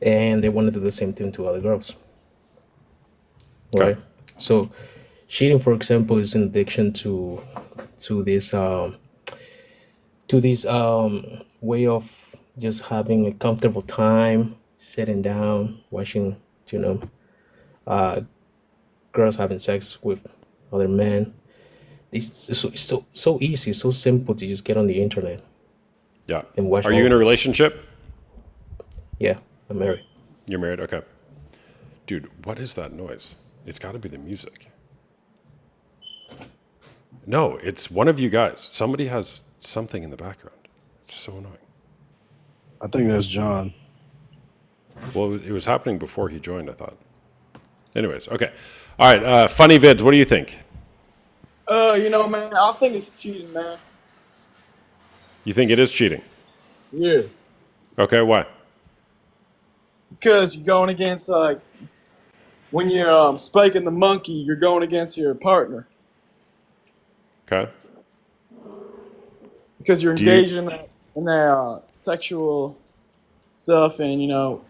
and they want to do the same thing to other girls, Okay. right? So cheating, for example, is an addiction to this way of just having a comfortable time, sitting down, watching, you know, uh, girls having sex with other men. It's so easy, so simple to just get on the internet Yeah. and watch. Are all you in a this. relationship? Yeah, I'm married. You're married? Okay. Dude, what is that noise? It's got to be the music. No, it's one of you guys. Somebody has something in the background. It's so annoying. I think that's John. Well, it was happening before he joined, I thought. Anyways, okay. All right, funny vids, what do you think? You know, man, I think it's cheating, man. You think it is cheating? Yeah. Okay, why? Because you're going against, like, when you're spiking the monkey, you're going against your partner. Okay. Because you're Do you- engaged in that sexual stuff, and, you know,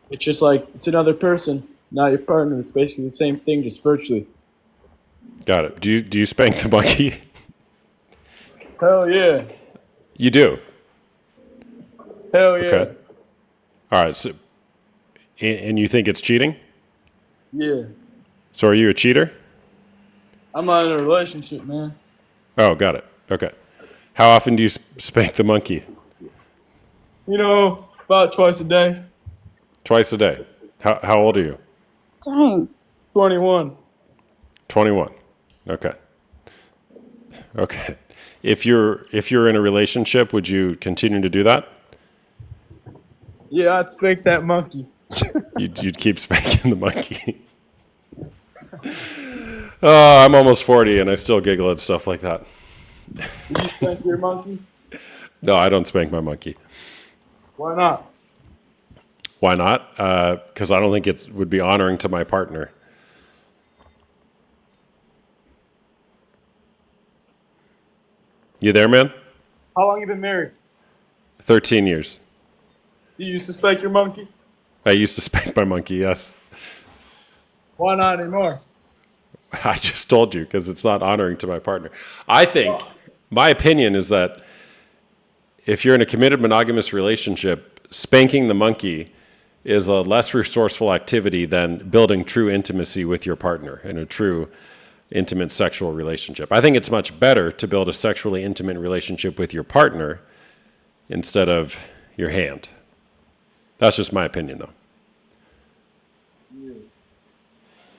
it's just like, it's another person, not your partner. It's basically the same thing, just virtually. Got it. Do you spank the monkey? Hell yeah. You do? Hell yeah. Okay. All right, so, and you think it's cheating? Yeah. So are you a cheater? I'm not in a relationship, man. Oh, got it. Okay. How often do you spank the monkey? You know, about twice a day. Twice a day. How old are you? Dang. 21. 21. Okay. Okay. If you're in a relationship, would you continue to do that? Yeah, I'd spank that monkey. You'd keep spanking the monkey. Oh, I'm almost 40 and I still giggle at stuff like that. Would you spank your monkey? No, I don't spank my monkey. Why not? Why not? Because I don't think it would be honoring to my partner. You there, man? How long you been married? 13 years. Do you used to spank your monkey? I used to spank my monkey, yes. Why not anymore? I just told you because it's not honoring to my partner. I think, my opinion is that if you're in a committed monogamous relationship, spanking the monkey is a less resourceful activity than building true intimacy with your partner in a true intimate sexual relationship. I think it's much better to build a sexually intimate relationship with your partner instead of your hand. That's just my opinion, though. Yeah.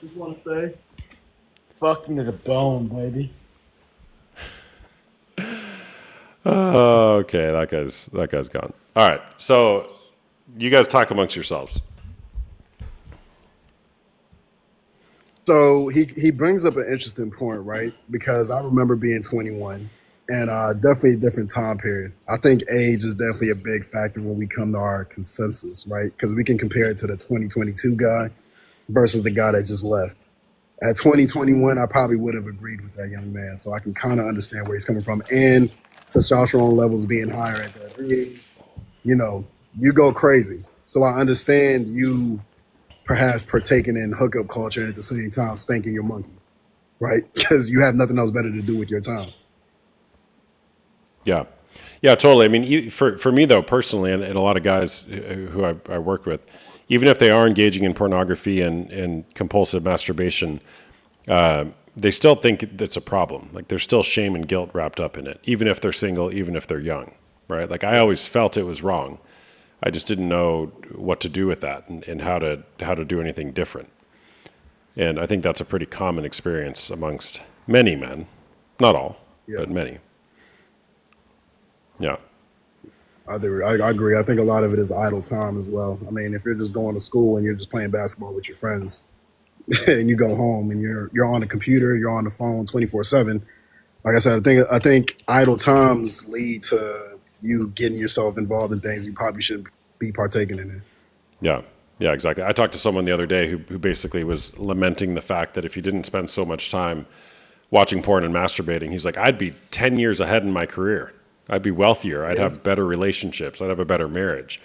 Just want to say, fucking to the bone, baby. Okay, that guy's gone. All right, so you guys talk amongst yourselves. So he brings up an interesting point, right? Because I remember being 21 and definitely a different time period. I think age is definitely a big factor when we come to our consensus, right? Because we can compare it to the 2022 guy versus the guy that just left. At 2021, I probably would have agreed with that young man. So I can kind of understand where he's coming from. And testosterone levels being higher at that age, you know, you go crazy. So I understand you perhaps partaking in hookup culture and at the same time spanking your monkey, right? Because you have nothing else better to do with your time. Yeah, yeah, totally. I mean, for me though, personally, and a lot of guys who I work with, even if they are engaging in pornography and compulsive masturbation, they still think it's a problem. Like there's still shame and guilt wrapped up in it, even if they're single, even if they're young, right? Like I always felt it was wrong. I just didn't know what to do with that and how to do anything different. And I think that's a pretty common experience amongst many men, not all, but many. Yeah. I agree. I think a lot of it is idle time as well. I mean, if you're just going to school and you're just playing basketball with your friends and you go home and you're on the computer, you're on the phone 24/7. Like I said, I think idle times lead to you getting yourself involved in things you probably shouldn't be partaking in it. Yeah. Yeah, exactly. I talked to someone the other day who basically was lamenting the fact that if he didn't spend so much time watching porn and masturbating, he's like, I'd be 10 years ahead in my career. I'd be wealthier. I'd have better relationships. I'd have a better marriage.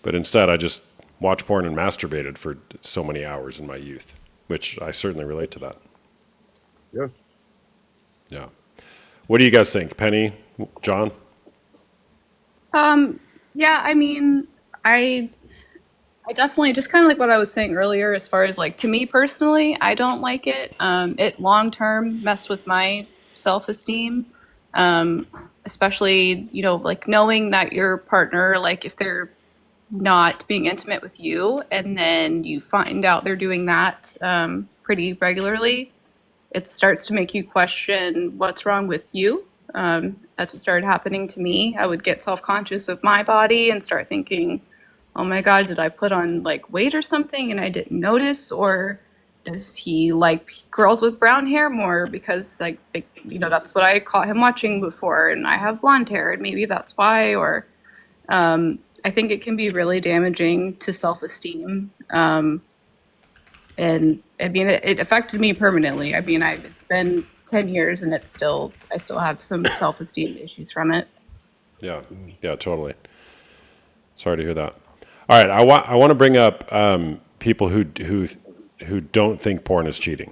But instead, I just watched porn and masturbated for so many hours in my youth, which I certainly relate to that. Yeah. Yeah. What do you guys think? Penny, John? Yeah, I mean, I definitely just kind of like what I was saying earlier, as far as like to me personally, I don't like it. It long term messed with my self-esteem. Especially, you know, like knowing that your partner, like if they're not being intimate with you and then you find out they're doing that pretty regularly, it starts to make you question what's wrong with you. As it started happening to me, I would get self-conscious of my body and start thinking, oh my God, did I put on like weight or something and I didn't notice? Or does he like girls with brown hair more because like you know, that's what I caught him watching before and I have blonde hair and maybe that's why. Or I think it can be really damaging to self-esteem. And I mean, it affected me permanently. I mean, it's been 10 years and I still have some self-esteem issues from it. Yeah. Yeah, totally. Sorry to hear that. All right. I want to bring up people who don't think porn is cheating.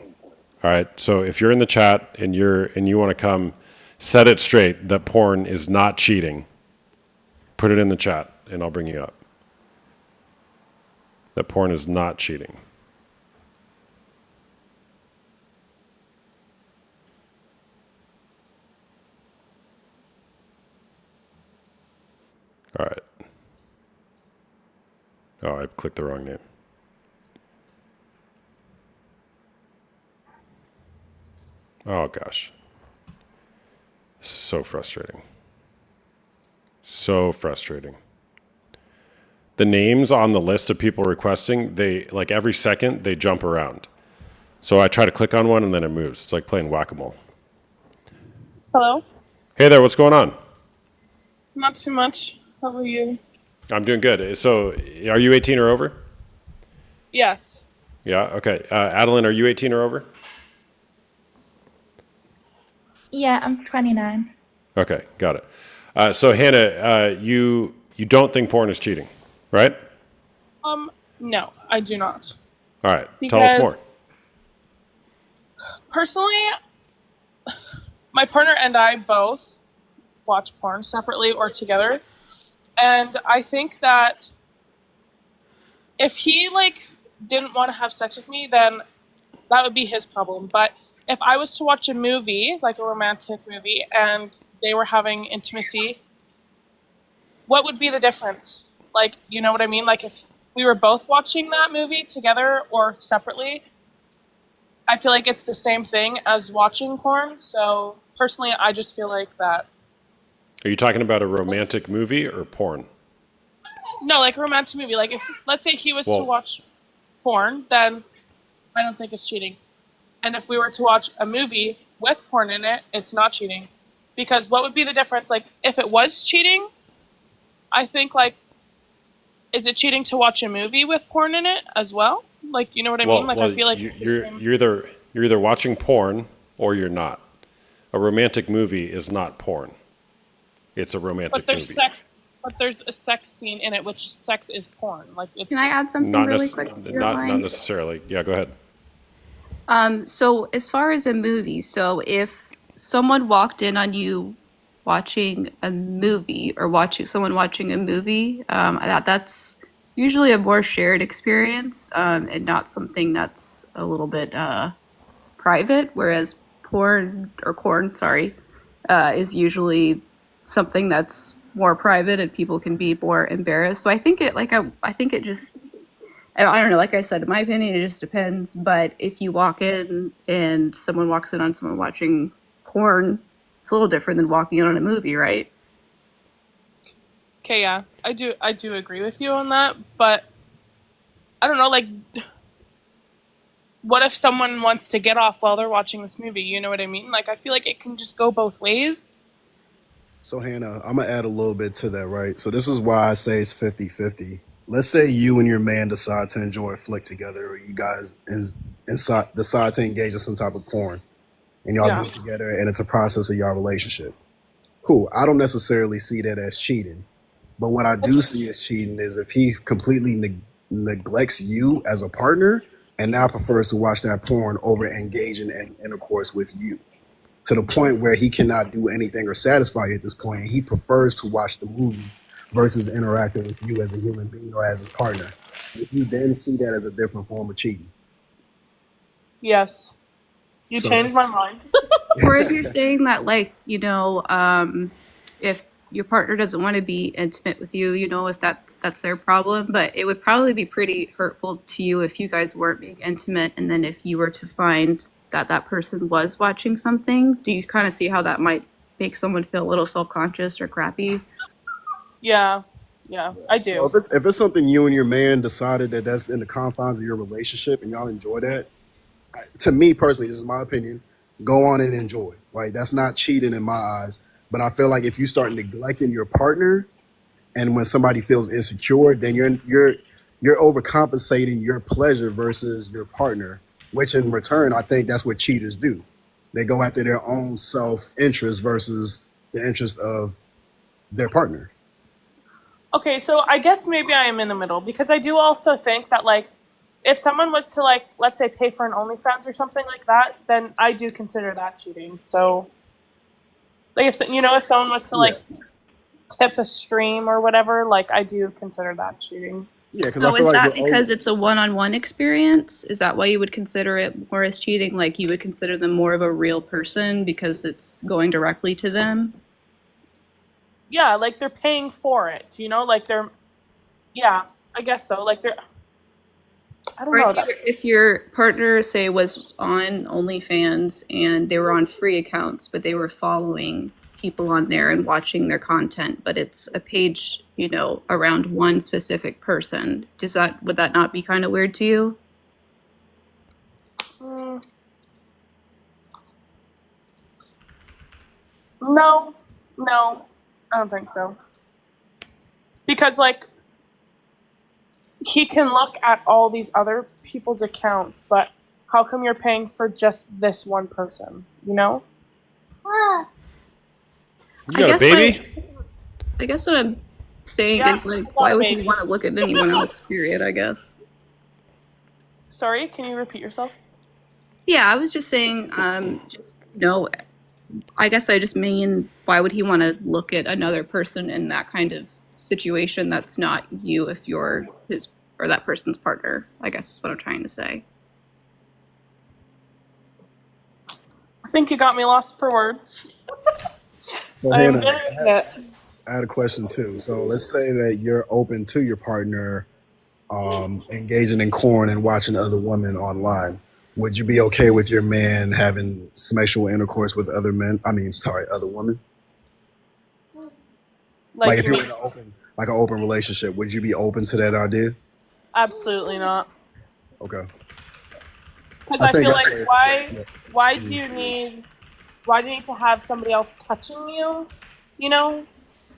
All right. So if you're in the chat and you want to come set it straight that porn is not cheating, put it in the chat and I'll bring you up. That porn is not cheating. All right. Oh, I clicked the wrong name. Oh, gosh. So frustrating. So frustrating. The names on the list of people requesting, they, like every second, they jump around. So I try to click on one and then it moves. It's like playing whack-a-mole. Hello? Hey there, what's going on? Not too much. How are you? I'm doing good. So are you 18 or over? Yes. Yeah, okay. Adeline, are you 18 or over? Yeah, I'm 29. Okay, got it. So Hannah, you don't think porn is cheating, right? No, I do not. All right, tell us Because- more. Personally, my partner and I both watch porn separately or together. And I think that if he didn't want to have sex with me, then that would be his problem. But if I was to watch a movie, like a romantic movie, and they were having intimacy, what would be the difference? Like, you know what I mean? Like if we were both watching that movie together or separately, I feel like it's the same thing as watching porn. So personally, I just feel like that. Are you talking about a romantic movie or porn? No, like a romantic movie. Like if, let's say he was to Well- watch porn, then I don't think it's cheating. And if we were to watch a movie with porn in it, it's not cheating. Because what would be the difference? Like if it was cheating, I think is it cheating to watch a movie with porn in it as well? Like, you know what I mean? Like I feel like it's the same. you're either watching porn or you're not. A romantic movie is not porn. It's a romantic But there's movie. sex. But there's a sex scene in it, which sex is porn. Like it's. Can I add something Not, really necess- quick? if you don't not mind? necessarily. Yeah, go ahead. So as far as a movie, so if someone walked in on you watching a movie or someone watching a movie, that's usually a more shared experience, and not something that's a little bit private, whereas corn, sorry, is usually something that's more private and people can be more embarrassed. So I think I think it just, I don't know, like I said, in my opinion, it just depends. But if you walk in and someone walks in on someone watching porn, it's a little different than walking in on a movie, right? Okay, yeah, I do agree with you on that, but I don't know, like, what if someone wants to get off while they're watching this movie? You know what I mean? Like, I feel like it can just go both ways. So Hannah, I'm gonna add a little bit to that, right? So this is why I say it's 50-50. Let's say you and your man decide to enjoy a flick together, or you guys decide to engage in some type of porn, and y'all do it together, and it's a process of your relationship. Cool. I don't necessarily see that as cheating, But what I do see as cheating is if he completely neglects you as a partner and now prefers to watch that porn over engaging in intercourse with you, to the point where he cannot do anything or satisfy you at this point. He prefers to watch the movie versus interacting with you as a human being or as his partner. If you then see that as a different form of cheating. Yes. You So changed my mind. Or if you're saying that, like, if your partner doesn't want to be intimate with you, if that's their problem, but it would probably be pretty hurtful to you if you guys weren't being intimate, and then if you were to find that that person was watching something, do you kind of see how that might make someone feel a little self-conscious or crappy? Yeah, I do. So if it's something you and your man decided that that's in the confines of your relationship and y'all enjoy that, to me personally, this is my opinion, go on and enjoy. Like, that's not cheating in my eyes. But I feel like if you start neglecting your partner, and when somebody feels insecure, then you're overcompensating your pleasure versus your partner, which in return, I think that's what cheaters do. They go after their own self-interest versus the interest of their partner. Okay, so I guess maybe I am in the middle, because I do also think that, like, if someone was to, like, let's say pay for an OnlyFans or something like that, then I do consider that cheating. So, like, if someone was to, like, tip a stream or whatever, like, I do consider that cheating. Yeah, because So is that because it's a one-on-one experience? Is that why you would consider it more as cheating? Like, you would consider them more of a real person because it's going directly to them? Yeah, like, they're paying for it, like, yeah, I guess so. Like, I don't know. If your partner, say, was on OnlyFans and they were on free accounts, but they were following people on there and watching their content, but it's a page, around one specific person, would that not be kind of weird to you? No, I don't think so. Because, like, he can look at all these other people's accounts, but how come you're paying for just this one person, You got a baby? I guess what I'm saying is, like, why would he want to look at anyone else, period, I guess. Sorry, can you repeat yourself? Yeah, I was just saying, I guess I just mean, why would he want to look at another person in that kind of situation that's not you if you're his or that person's partner, I guess is what I'm trying to say. I think you got me lost for words. Well, I'm Hannah, very upset. I had a question too. So let's say that you're open to your partner engaging in porn and watching other women online. Would you be okay with your man having sexual intercourse with other men? Other women? Like if you're in an open relationship, would you be open to that idea? Absolutely not. Okay. Because I feel like why do you need to have somebody else touching you,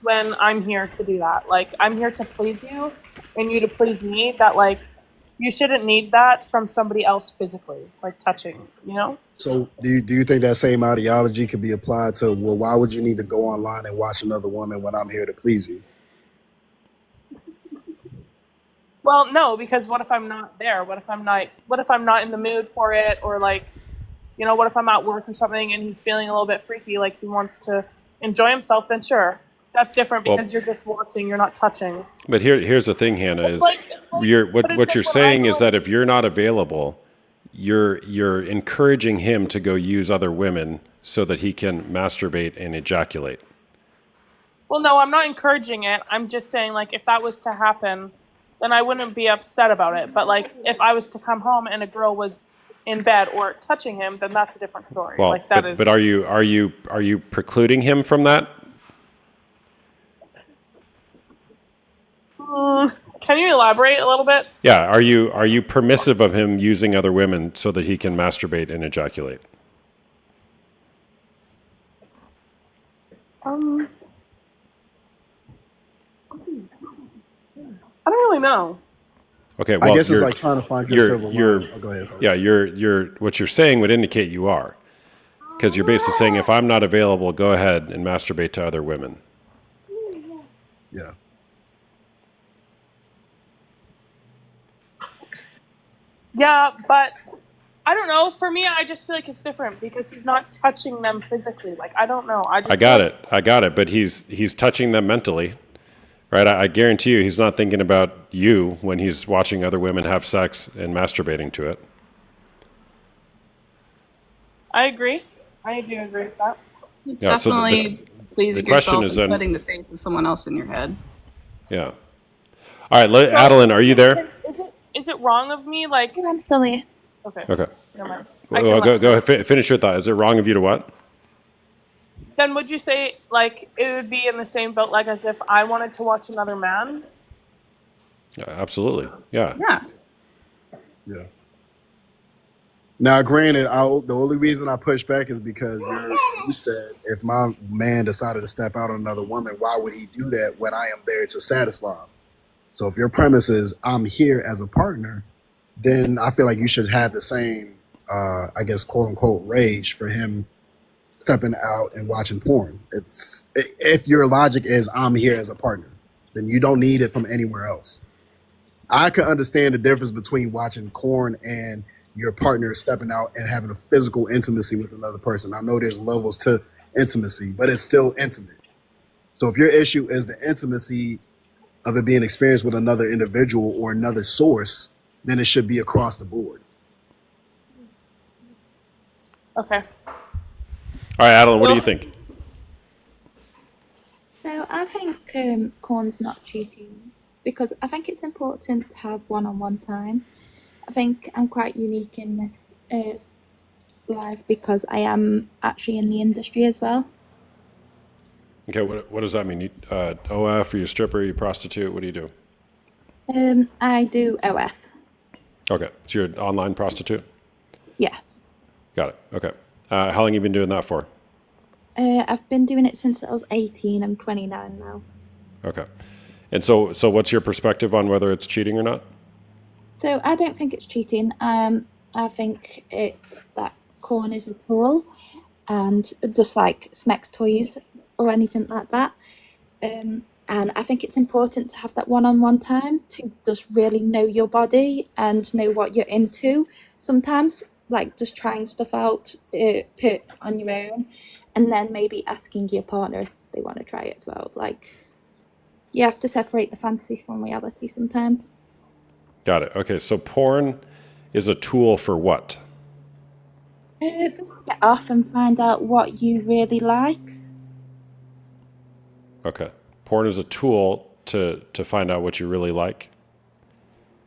when I'm here to do that? Like, I'm here to please you and you to please me. That, like, you shouldn't need that from somebody else physically, like touching, So do you think that same ideology could be applied to, well, why would you need to go online and watch another woman when I'm here to please you? Well, no, because what if I'm not there? What if I'm not in the mood for it? Or, like, what if I'm at work or something and he's feeling a little bit freaky, like he wants to enjoy himself? Then sure, that's different, because you're just watching, you're not touching. But here's the thing, Hannah, is what you're saying is that if you're not available, you're encouraging him to go use other women so that he can masturbate and ejaculate. Well, no, I'm not encouraging it. I'm just saying, like, if that was to happen, then I wouldn't be upset about it. But, like, if I was to come home and a girl was in bed or touching him, then that's a different story. Well, like, but are you precluding him from that? Can you elaborate a little bit? Yeah, are you permissive of him using other women so that he can masturbate and ejaculate? I don't really know. Okay, well, I guess it's like trying to find your silver line. Go ahead. Yeah, you're what you're saying would indicate you are, because you're basically saying, if I'm not available, go ahead and masturbate to other women. Yeah. Yeah, but I don't know. For me, I just feel like it's different because he's not touching them physically. Like, I don't know. I just I got it. But he's touching them mentally, right? I guarantee you, he's not thinking about you when he's watching other women have sex and masturbating to it. I agree. I do agree with that. It's Yeah, so definitely pleasing the question yourself is and then- putting the face of someone else in your head. Yeah. All right, Adeline, are you there? Is it wrong of me? Like, Yeah, I'm still here. okay. Okay. Never mind. Well, go ahead, finish your thought. Is it wrong of you to what? Then would you say like it would be in the same boat like as if I wanted to watch another man? Absolutely. Yeah. Yeah. Yeah. Now, granted, the only reason I push back is because you said if my man decided to step out on another woman, why would he do that when I am there to satisfy him? So if your premise is I'm here as a partner, then I feel like you should have the same, I guess, quote unquote, rage for him stepping out and watching porn. If your logic is I'm here as a partner, then you don't need it from anywhere else. I can understand the difference between watching porn and your partner stepping out and having a physical intimacy with another person. I know there's levels to intimacy, but it's still intimate. So if your issue is the intimacy of it being experienced with another individual or another source, then it should be across the board. Okay. All right, Adeline, what do you think? So I think corn's not cheating because I think it's important to have one-on-one time. I think I'm quite unique in this life because I am actually in the industry as well. Okay, what does that mean? You, OF, are you a stripper, are you a prostitute? What do you do? I do OF. Okay, so you're an online prostitute? Yes. Got it. Okay. How long have you been doing that for? I've been doing it since I was 18. I'm 29 now. Okay. And so what's your perspective on whether it's cheating or not? So I don't think it's cheating. I think that corn is a tool, and just like Smex toys or anything like that. And I think it's important to have that one-on-one time to just really know your body and know what you're into. Sometimes, like just trying stuff out, put on your own, and then maybe asking your partner if they want to try it as well. Like, you have to separate the fantasy from reality sometimes. Got it. Okay, so porn is a tool for what? Just to get off and find out what you really like. Okay. Porn is a tool to find out what you really like?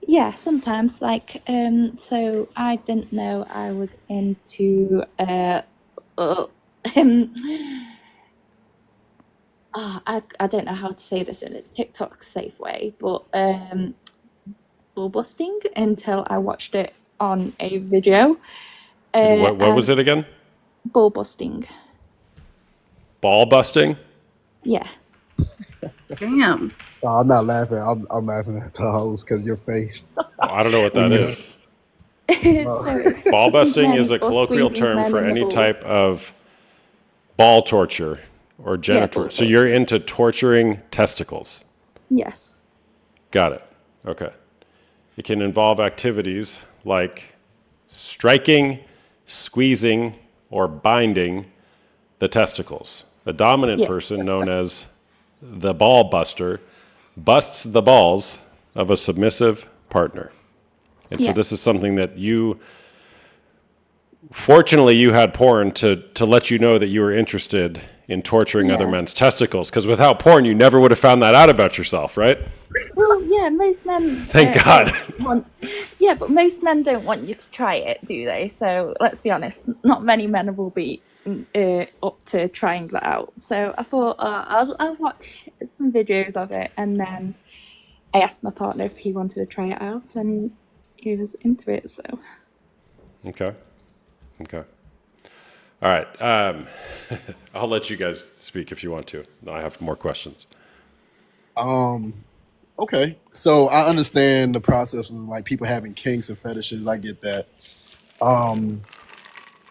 Yeah, sometimes. Like, so I didn't know I was into I don't know how to say this in a TikTok safe way, but ball busting until I watched it on a video. What was it again? Ball busting. Ball busting? Yeah. Damn. I'm not laughing. I'm laughing at the host because your face. I don't know what that is. So Ball busting men is a or colloquial squeezing term men for in the any balls. type of ball torture or genital. ball So you're into torturing testicles. Yes. Got it. Okay. It can involve activities like striking, squeezing, or binding the testicles. A dominant Yes. person, known as the ball buster, busts the balls of a submissive partner. And so Yeah. this is something that fortunately you had porn to let you know that you were interested in torturing other Yeah. men's testicles, because without porn you never would have found that out about yourself, right? Well, yeah, most men. Thank God. Yeah, but most men don't want you to try it, do they? So let's be honest, not many men will be up to trying that out. So I thought I'll watch some videos of it, and then I asked my partner if he wanted to try it out, and he was into it. So Okay. All right. I'll let you guys speak if you want to. I have more questions. Okay, so I understand the process of like people having kinks and fetishes. I get that.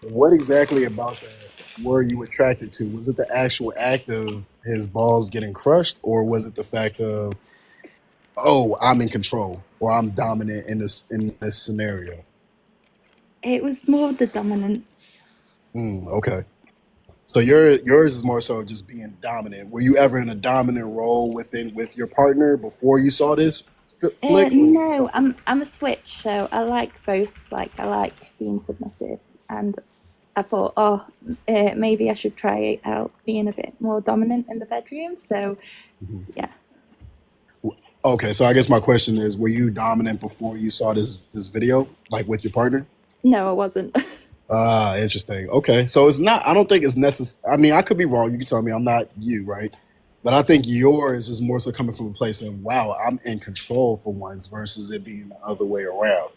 What exactly about that were you attracted to? Was it the actual act of his balls getting crushed, or was it the fact of, oh, I'm in control or I'm dominant in this scenario? It was more the dominance. Okay. So yours is more so just being dominant. Were you ever in a dominant role with your partner before you saw this flick? Or was it No, something? I'm a switch, so I like both. Like I like being submissive, and I thought, maybe I should try out being a bit more dominant in the bedroom. So, yeah. Okay, so I guess my question is, were you dominant before you saw this video, like with your partner? No, I wasn't. Interesting. Okay, so it's not. I don't think it's necessary. I mean, I could be wrong. You can tell me I'm not you, right? But I think yours is more so coming from a place of, wow, I'm in control for once, versus it being the other way around.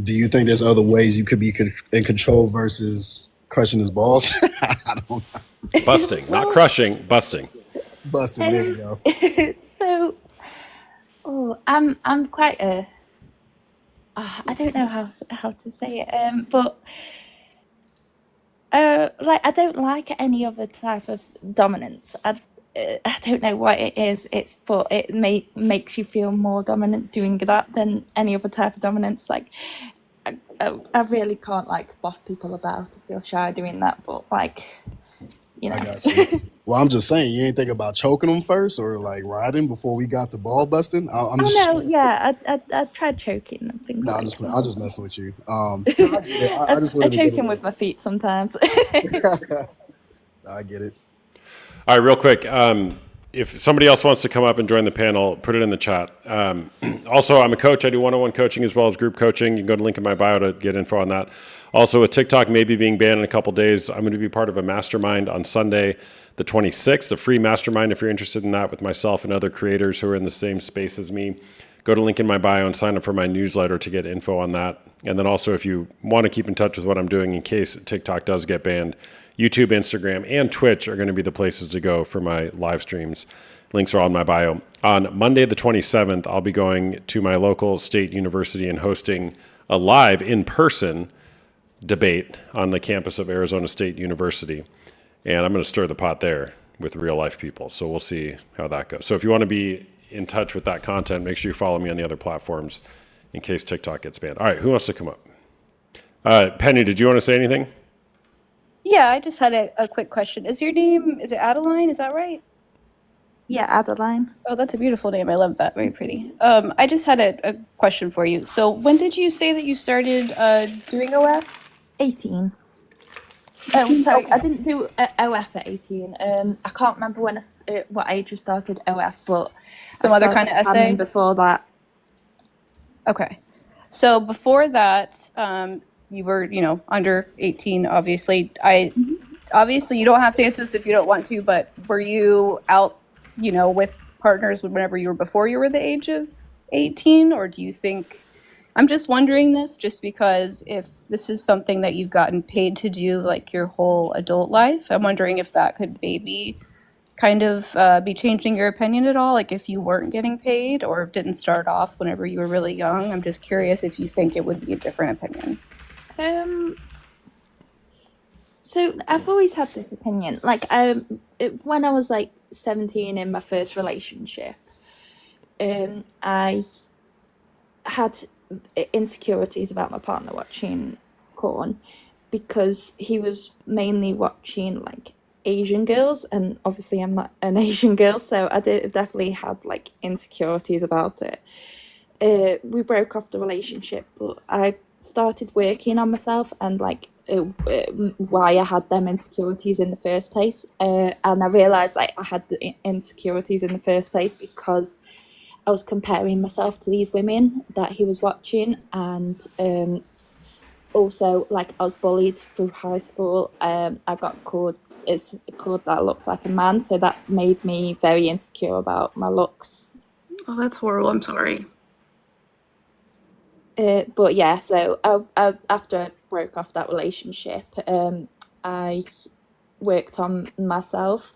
Do you think there's other ways you could be in control versus crushing his balls? I don't know. Busting, not crushing, busting. Busting. There you go. So, I'm quite a. I don't know how to say it. But like I don't like any other type of dominance. I don't know what it is. But it makes you feel more dominant doing that than any other type of dominance. Like I really can't like boss people about. I feel shy doing that, but like I got you. Well, I'm just saying, you ain't think about choking them first or like riding before we got the ball busting. I'm just. no, yeah, I tried choking and things No, like I'm just messing with you. No, I get it. I just I wanted to choke get him with my feet sometimes. I get it. All right, real quick. If somebody else wants to come up and join the panel, put it in the chat. Also, I'm a coach. I do one-on-one coaching as well as group coaching. You can go to the link in my bio to get info on that. Also, with TikTok maybe being banned in a couple days, I'm going to be part of a mastermind on Sunday, the 26th, a free mastermind if you're interested in that with myself and other creators who are in the same space as me. Go to link in my bio and sign up for my newsletter to get info on that. And then also, if you want to keep in touch with what I'm doing in case TikTok does get banned, YouTube, Instagram, and Twitch are going to be the places to go for my live streams. Links are all in my bio. On Monday, the 27th, I'll be going to my local state university and hosting a live in-person debate on the campus of Arizona State University. And I'm going to stir the pot there with real life people. So we'll see how that goes. So if you want to be in touch with that content, make sure you follow me on the other platforms in case TikTok gets banned. All right, who wants to come up? Penny, did you want to say anything? Yeah, I just had a quick question. Is it Adeline? Is that right? Yeah, Adeline. Oh, that's a beautiful name. I love that. Very pretty. I just had a question for you. So when did you say that you started doing OF? 18. 18? Sorry, Okay. I didn't do OF at 18. I can't remember what age I started OF, but Some I other started kind of essay? planning before that. Okay. So before that, you were, under 18, obviously. Obviously, you don't have to answer this if you don't want to, but were you out, with partners whenever you were before you were the age of 18? Or do you think, I'm just wondering this just because if this is something that you've gotten paid to do like your whole adult life, I'm wondering if that could maybe kind of be changing your opinion at all, like if you weren't getting paid or if it didn't start off whenever you were really young. I'm just curious if you think it would be a different opinion. So I've always had this opinion. Like, when I was like 17 in my first relationship, I had insecurities about my partner watching porn because he was mainly watching like Asian girls, and obviously I'm not an Asian girl, so I definitely had like insecurities about it. We broke off the relationship, but I started working on myself and like why I had them insecurities in the first place, and I realized like I had the insecurities in the first place because I was comparing myself to these women that he was watching, and also like I was bullied through high school. I got called that I looked like a man, so that made me very insecure about my looks. Oh, that's horrible. I'm sorry. But yeah, so I after I broke off that relationship, I worked on myself,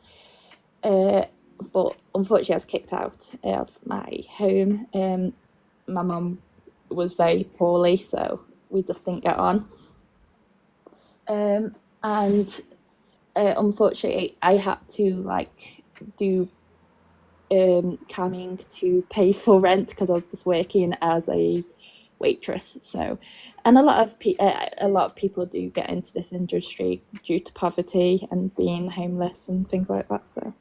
but unfortunately I was kicked out of my home. My mum was very poorly, so we just didn't get on. And unfortunately I had to like do camming to pay for rent because I was just working as a waitress. So, and a lot of people do get into this industry due to poverty and being homeless and things like that. So.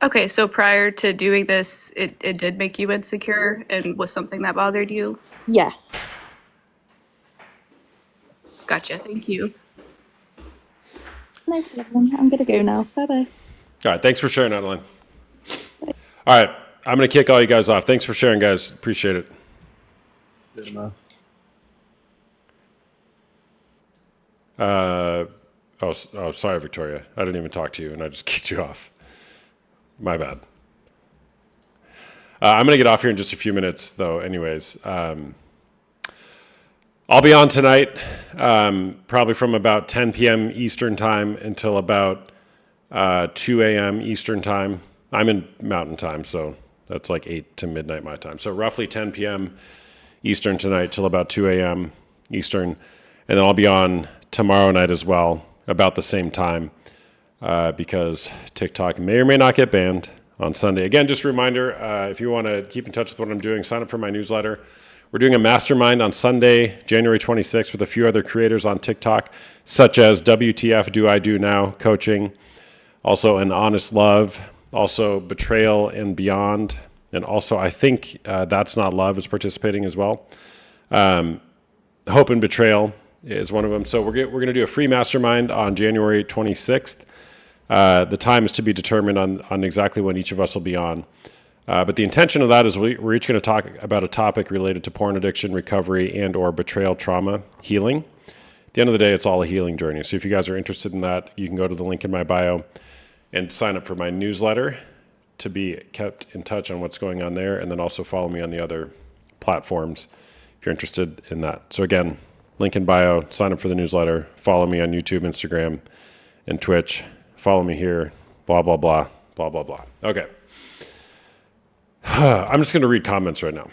Okay, so prior to doing this, it did make you insecure and was something that bothered you? Yes. Gotcha, thank you. No problem. I'm going to go now. Bye-bye. All right, thanks for sharing, Adeline. All right, I'm going to kick all you guys off. Thanks for sharing, guys. Appreciate it. Good enough. Sorry, Victoria. I didn't even talk to you, and I just kicked you off. My bad. I'm going to get off here in just a few minutes, though, anyways. I'll be on tonight, probably from about 10 p.m. Eastern time until about 2 a.m. Eastern time. I'm in Mountain time, so that's like 8 to midnight my time. So roughly 10 p.m. Eastern tonight till about 2 a.m. Eastern. And then I'll be on tomorrow night as well, about the same time, because TikTok may or may not get banned on Sunday. Again, just a reminder, if you want to keep in touch with what I'm doing, sign up for my newsletter. We're doing a mastermind on Sunday, January 26th, with a few other creators on TikTok, such as WTF Do I Do Now Coaching, also An Honest Love, also Betrayal and Beyond, and also I think That's Not Love is participating as well. Hope and Betrayal is one of them. So we're going to do a free mastermind on January 26th. The time is to be determined on exactly when each of us will be on. But the intention of that is we're each going to talk about a topic related to porn addiction, recovery, and or betrayal trauma healing. At the end of the day, it's all a healing journey. So if you guys are interested in that, you can go to the link in my bio and sign up for my newsletter to be kept in touch on what's going on there. And then also follow me on the other platforms if you're interested in that. So again, link in bio, sign up for the newsletter, follow me on YouTube, Instagram, and Twitch. Follow me here, blah, blah, blah, blah, blah, blah. Okay. I'm just going to read comments right now.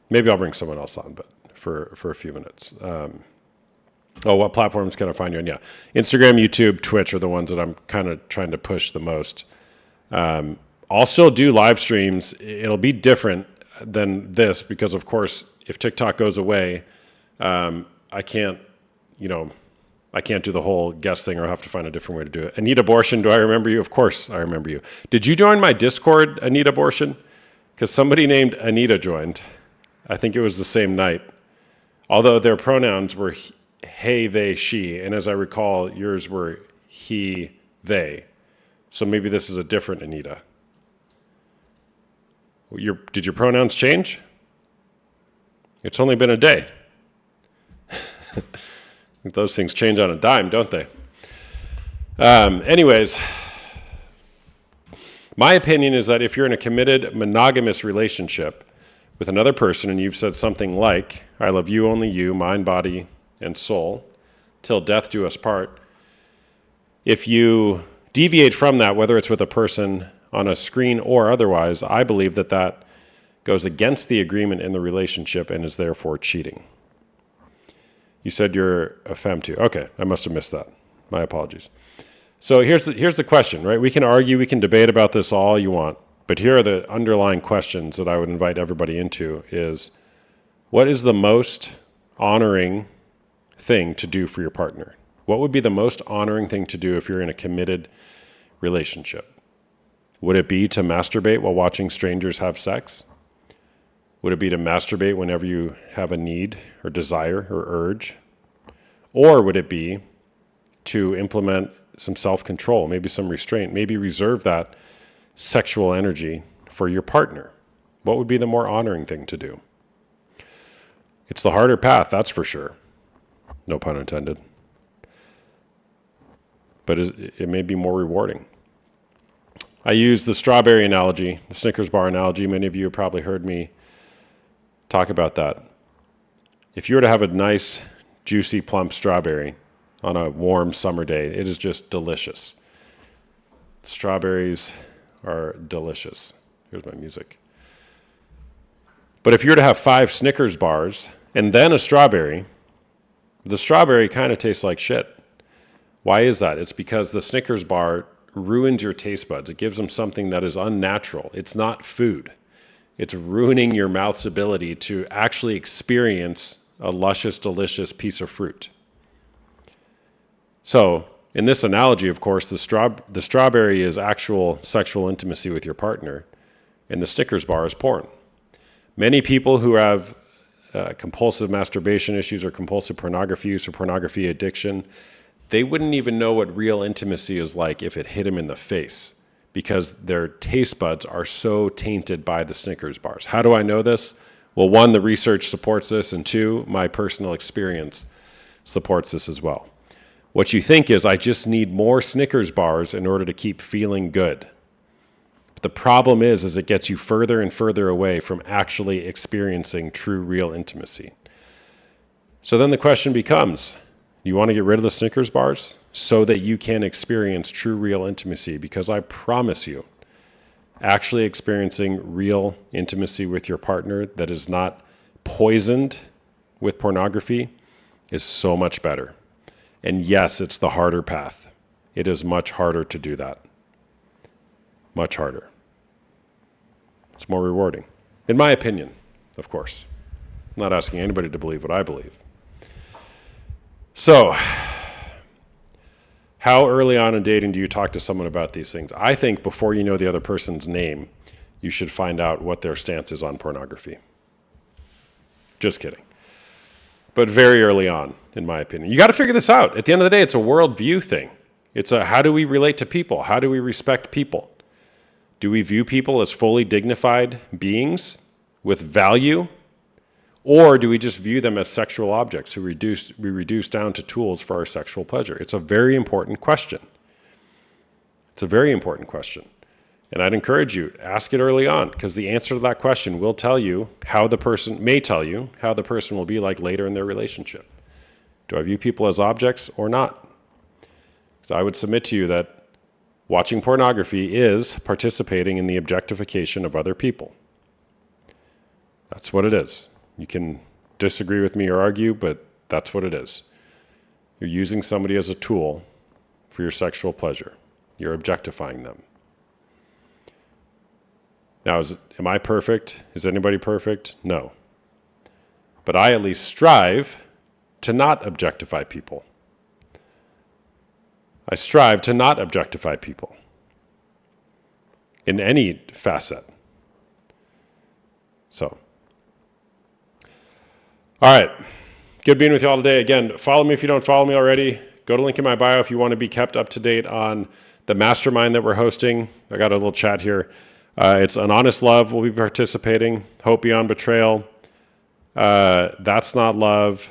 Maybe I'll bring someone else on, but for a few minutes. What platforms can I find you on? Yeah. Instagram, YouTube, Twitch are the ones that I'm kind of trying to push the most. I'll still do live streams. It'll be different than this because, of course, if TikTok goes away, I can't do the whole guest thing or I'll have to find a different way to do it. Anita Abortion, do I remember you? Of course I remember you. Did you join my Discord, Anita Abortion? Because somebody named Anita joined. I think it was the same night. Although their pronouns were he, they, she. And as I recall, yours were he, they. So maybe this is a different Anita. Did your pronouns change? It's only been a day. Those things change on a dime, don't they? Anyways, my opinion is that if you're in a committed monogamous relationship with another person and you've said something like, I love you, only you, mind, body, and soul, till death do us part, if you deviate from that, whether it's with a person on a screen or otherwise, I believe that that goes against the agreement in the relationship and is therefore cheating. You said you're a femme too. Okay, I must have missed that. My apologies. So here's the question, right? We can argue, we can debate about this all you want, but here are the underlying questions that I would invite everybody into is, what is the most honoring thing to do for your partner? What would be the most honoring thing to do if you're in a committed relationship? Would it be to masturbate while watching strangers have sex? Would it be to masturbate whenever you have a need or desire or urge? Or would it be to implement some self-control, maybe some restraint, maybe reserve that sexual energy for your partner? What would be the more honoring thing to do? It's the harder path, that's for sure. No pun intended. But it may be more rewarding. I use the strawberry analogy, the Snickers bar analogy. Many of you have probably heard me talk about that. If you were to have a nice, juicy, plump strawberry on a warm summer day, it is just delicious. Strawberries are delicious. Here's my music. But if you were to have 5 Snickers bars and then a strawberry, the strawberry kind of tastes like shit. Why is that? It's because the Snickers bar ruins your taste buds. It gives them something that is unnatural. It's not food. It's ruining your mouth's ability to actually experience a luscious, delicious piece of fruit. So, in this analogy, of course, the strawberry is actual sexual intimacy with your partner, and the Snickers bar is porn. Many people who have compulsive masturbation issues or compulsive pornography use or pornography addiction, they wouldn't even know what real intimacy is like if it hit them in the face, because their taste buds are so tainted by the Snickers bars. How do I know this? Well, one, the research supports this, and two, my personal experience supports this as well. What you think is, I just need more Snickers bars in order to keep feeling good. But the problem is it gets you further and further away from actually experiencing true, real intimacy. So then the question becomes, you want to get rid of the Snickers bars so that you can experience true, real intimacy? Because I promise you, actually experiencing real intimacy with your partner that is not poisoned with pornography is so much better. And yes, it's the harder path. It is much harder to do that. Much harder. It's more rewarding. In my opinion, of course. I'm not asking anybody to believe what I believe. So, how early on in dating do you talk to someone about these things? I think before you know the other person's name, you should find out what their stance is on pornography. Just kidding. But very early on, in my opinion. You got to figure this out. At the end of the day, it's a worldview thing. It's a how do we relate to people? How do we respect people? Do we view people as fully dignified beings with value? Or do we just view them as sexual objects who we reduce down to tools for our sexual pleasure? It's a very important question. It's a very important question. And I'd encourage you, ask it early on, because the answer to that question will tell you how the person will be like later in their relationship. Do I view people as objects or not? Because I would submit to you that watching pornography is participating in the objectification of other people. That's what it is. You can disagree with me or argue, but that's what it is. You're using somebody as a tool for your sexual pleasure. You're objectifying them. Now, am I perfect? Is anybody perfect? No. But I at least strive to not objectify people. I strive to not objectify people in any facet. So, all right. Good being with you all today. Again, follow me if you don't follow me already. Go to link in my bio if you want to be kept up to date on the mastermind that we're hosting. I got a little chat here. It's An Honest Love. We'll be participating. Hope Beyond Betrayal. That's Not Love.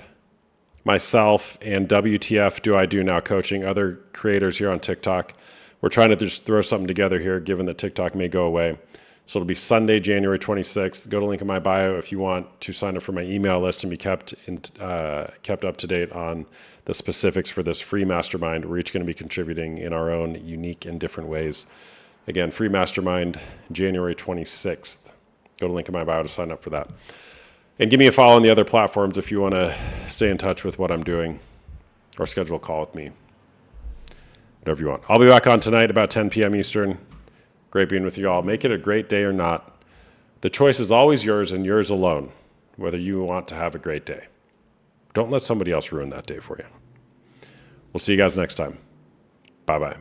Myself and WTF Do I Do Now Coaching. Other creators here on TikTok. We're trying to just throw something together here, given that TikTok may go away. So it'll be Sunday, January 26th. Go to link in my bio if you want to sign up for my email list and be kept up to date on the specifics for this free mastermind. We're each going to be contributing in our own unique and different ways. Again, free mastermind, January 26th. Go to link in my bio to sign up for that. And give me a follow on the other platforms if you want to stay in touch with what I'm doing or schedule a call with me. Whatever you want. I'll be back on tonight about 10 p.m. Eastern. Great being with you all. Make it a great day or not. The choice is always yours and yours alone, whether you want to have a great day. Don't let somebody else ruin that day for you. We'll see you guys next time. Bye-bye.